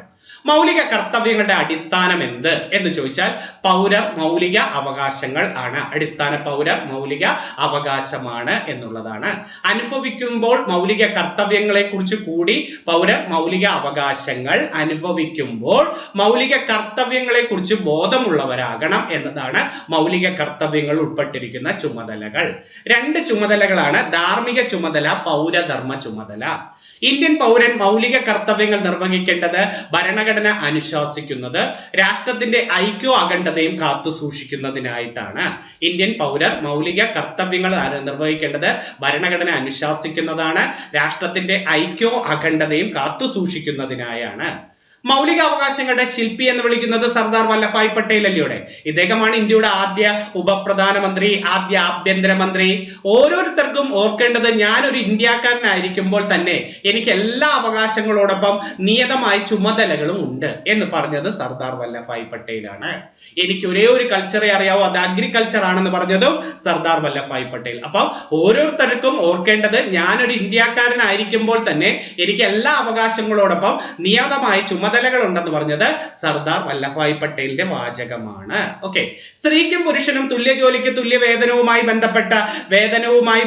മൗലിക കർത്തവ്യങ്ങളുടെ അടിസ്ഥാനം എന്ത് എന്ന് ചോദിച്ചാൽ പൗരർ മൗലിക അവകാശങ്ങൾ ആണ്. അടിസ്ഥാന പൗരർ മൗലിക അവകാശമാണ് എന്നുള്ളതാണ്. അനുഭവിക്കുമ്പോൾ മൗലിക കർത്തവ്യങ്ങളെ കുറിച്ച് കൂടി പൗരർ മൗലിക അവകാശങ്ങൾ അനുഭവിക്കുമ്പോൾ മൗലിക കർത്തവ്യങ്ങളെ കുറിച്ച് ബോധമുള്ളവരാകണം എന്നതാണ് മൗലിക കർത്തവ്യങ്ങൾ ഉൾപ്പെട്ടിരിക്കുന്ന ചുമതലകൾ. 2 ചുമതലകളാണ്: ധാർമ്മിക ചുമതല, പൗരധർമ്മ ചുമതല. ഇന്ത്യൻ പൗരൻ മൗലിക കർത്തവ്യങ്ങൾ നിർവഹിക്കേണ്ടത് ഭരണഘടന അനുശാസിക്കുന്നത് രാഷ്ട്രത്തിന്റെ ഐക്യവും അഖണ്ഡതയും കാത്തു സൂക്ഷിക്കുന്നതിനായിട്ടാണ്. ഇന്ത്യൻ പൗരർ മൗലിക കർത്തവ്യങ്ങൾ നിർവഹിക്കേണ്ടത് ഭരണഘടന അനുശാസിക്കുന്നതാണ്, രാഷ്ട്രത്തിന്റെ ഐക്യവും അഖണ്ഡതയും കാത്തു സൂക്ഷിക്കുന്നതിനായാണ്. മൗലികാവകാശങ്ങളുടെ ശില്പി എന്ന് വിളിക്കുന്നത് സർദാർ വല്ലഭായ് പട്ടേൽ അല്ലയോടെ. ഇദ്ദേഹമാണ് ഇന്ത്യയുടെ ആദ്യ ഉപപ്രധാനമന്ത്രി, ആദ്യ ആഭ്യന്തരമന്ത്രി. ഓരോരുത്തർക്കും ഓർക്കേണ്ടത്, ഞാനൊരു ഇന്ത്യക്കാരനായിരിക്കുമ്പോൾ തന്നെ എനിക്ക് എല്ലാ അവകാശങ്ങളോടൊപ്പം നിയതമായ ചുമതലകളും ഉണ്ട് എന്ന് പറഞ്ഞത് സർദാർ വല്ലഭായ് പട്ടേലാണ്. എനിക്ക് ഒരേ ഒരു കൾച്ചറെ അറിയാവൂ, അത് അഗ്രികൾച്ചർ ആണെന്ന് പറഞ്ഞതും സർദാർ വല്ലഭായ് പട്ടേൽ. അപ്പം ഓരോരുത്തർക്കും ഓർക്കേണ്ടത്, ഞാനൊരു ഇന്ത്യക്കാരനായിരിക്കുമ്പോൾ തന്നെ എനിക്ക് എല്ലാ അവകാശങ്ങളോടൊപ്പം നിയതമായ ചുമതലകൾ ഉണ്ടെന്ന് പറഞ്ഞത് സർദാർ വല്ലഭായ് പട്ടേലിന്റെ വാചകമാണ്. ഓക്കെ. സ്ത്രീക്കും പുരുഷനും തുല്യ ജോലിക്ക് തുല്യ വേതനവുമായി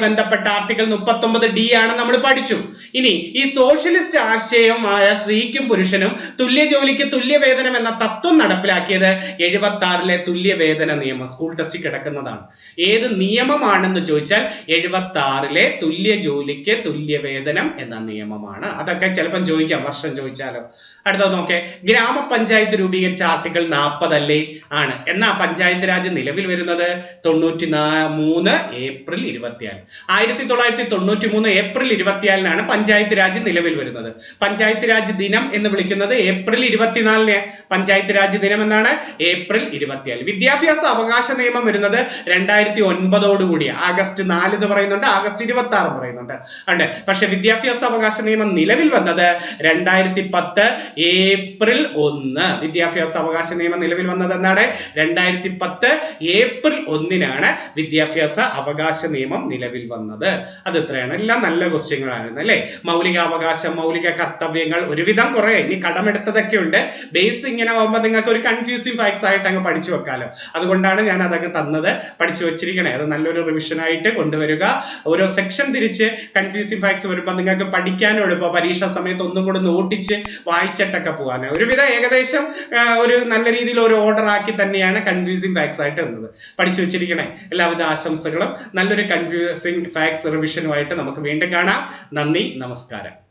ബന്ധപ്പെട്ട ആർട്ടിക്കിൾ 39D ആണ് നമ്മൾ പഠിച്ചു. ഇനി ഈ സോഷ്യലിസ്റ്റ് ആശയമായ സ്ത്രീക്കും പുരുഷനും തുല്യ ജോലിക്ക് തുല്യ വേതനം എന്ന തത്വം നടപ്പിലാക്കിയത് 76ലെ തുല്യവേതന നിയമം. സ്കൂൾ ടെസ്റ്റിൽ കിടക്കുന്നതാണ്. ഏത് നിയമമാണെന്ന് ചോദിച്ചാൽ 76ലെ തുല്യ ജോലിക്ക് തുല്യ വേതനം എന്ന നിയമമാണ്. അതൊക്കെ ചിലപ്പം ചോദിക്കാം, വർഷം ചോദിച്ചാലോ. അടുത്തത് നോക്കേ, ഗ്രാമപഞ്ചായത്ത് രൂപീകരിച്ച ആർട്ടിക്കിൾ 40 അല്ലേ? ആണ്. എന്നാ പഞ്ചായത്ത് രാജ് നിലവിൽ വരുന്നത് 93 ഏപ്രിൽ 24. 1993 ഏപ്രിൽ 24 പഞ്ചായത്ത് രാജ് നിലവിൽ വരുന്നത്. പഞ്ചായത്ത് രാജ് ദിനം എന്ന് വിളിക്കുന്നത് ഏപ്രിൽ 24. പഞ്ചായത്ത് രാജ് ദിനം എന്നാണ് ഏപ്രിൽ 24. വിദ്യാഭ്യാസ അവകാശ നിയമം വരുന്നത് 2009 കൂടി. ആഗസ്റ്റ് 4 എന്ന് പറയുന്നുണ്ട്, ആഗസ്റ്റ് 26 പറയുന്നുണ്ട്. ഉണ്ട്. പക്ഷെ വിദ്യാഭ്യാസ അവകാശ നിയമം നിലവിൽ വന്നത് 2010 ഏപ്രിൽ 1. വിദ്യാഭ്യാസ അവകാശ നിയമം നിലവിൽ വന്നത് എന്നാണ് 2010 ഏപ്രിൽ 1 വിദ്യാഭ്യാസ അവകാശ നിയമം നിലവിൽ വന്നത്. അത് ഇത്രയാണ്. എല്ലാം നല്ല ക്വസ്റ്റ്യങ്ങളായിരുന്നു അല്ലെ. മൗലിക അവകാശം, മൗലിക കർത്തവ്യങ്ങൾ, ഒരുവിധം കുറെ. ഇനി കടമെടുത്തതൊക്കെ ഉണ്ട്. ബേസ് ഇങ്ങനെ ആവുമ്പോൾ നിങ്ങൾക്ക് ഒരു കൺഫ്യൂസിങ് ഫാക്ട്സ് ആയിട്ട് അങ്ങ് പഠിച്ചു വെക്കാലോ. അതുകൊണ്ടാണ് ഞാൻ അതങ്ങ് തന്നത്. പഠിച്ചു വെച്ചിരിക്കണേ. അത് നല്ലൊരു റിവിഷൻ ആയിട്ട് കൊണ്ടുവരിക. ഓരോ സെക്ഷൻ തിരിച്ച് കൺഫ്യൂസിങ് ഫാക്ട്സ് വരുമ്പോൾ നിങ്ങൾക്ക് പഠിക്കാനും എളുപ്പം. പരീക്ഷാ സമയത്ത് ഒന്നും കൂടെ നോട്ടിച്ച് വായിച്ച പഠിച്ചിട്ടൊക്കെ പോകാൻ. ഒരുവിധം ഏകദേശം ഒരു നല്ല രീതിയിൽ ഒരു ഓർഡർ ആക്കി തന്നെയാണ് കൺഫ്യൂസിങ് ഫാക്ട്സ് ആയിട്ട് തന്നത്. പഠിച്ചു വെച്ചിരിക്കണേ. എല്ലാവിധ ആശംസകളും. നല്ലൊരു കൺഫ്യൂസിങ് ഫാക്ട്സ് റിവിഷനുമായിട്ട് നമുക്ക് വീണ്ടും കാണാം. നന്ദി, നമസ്കാരം.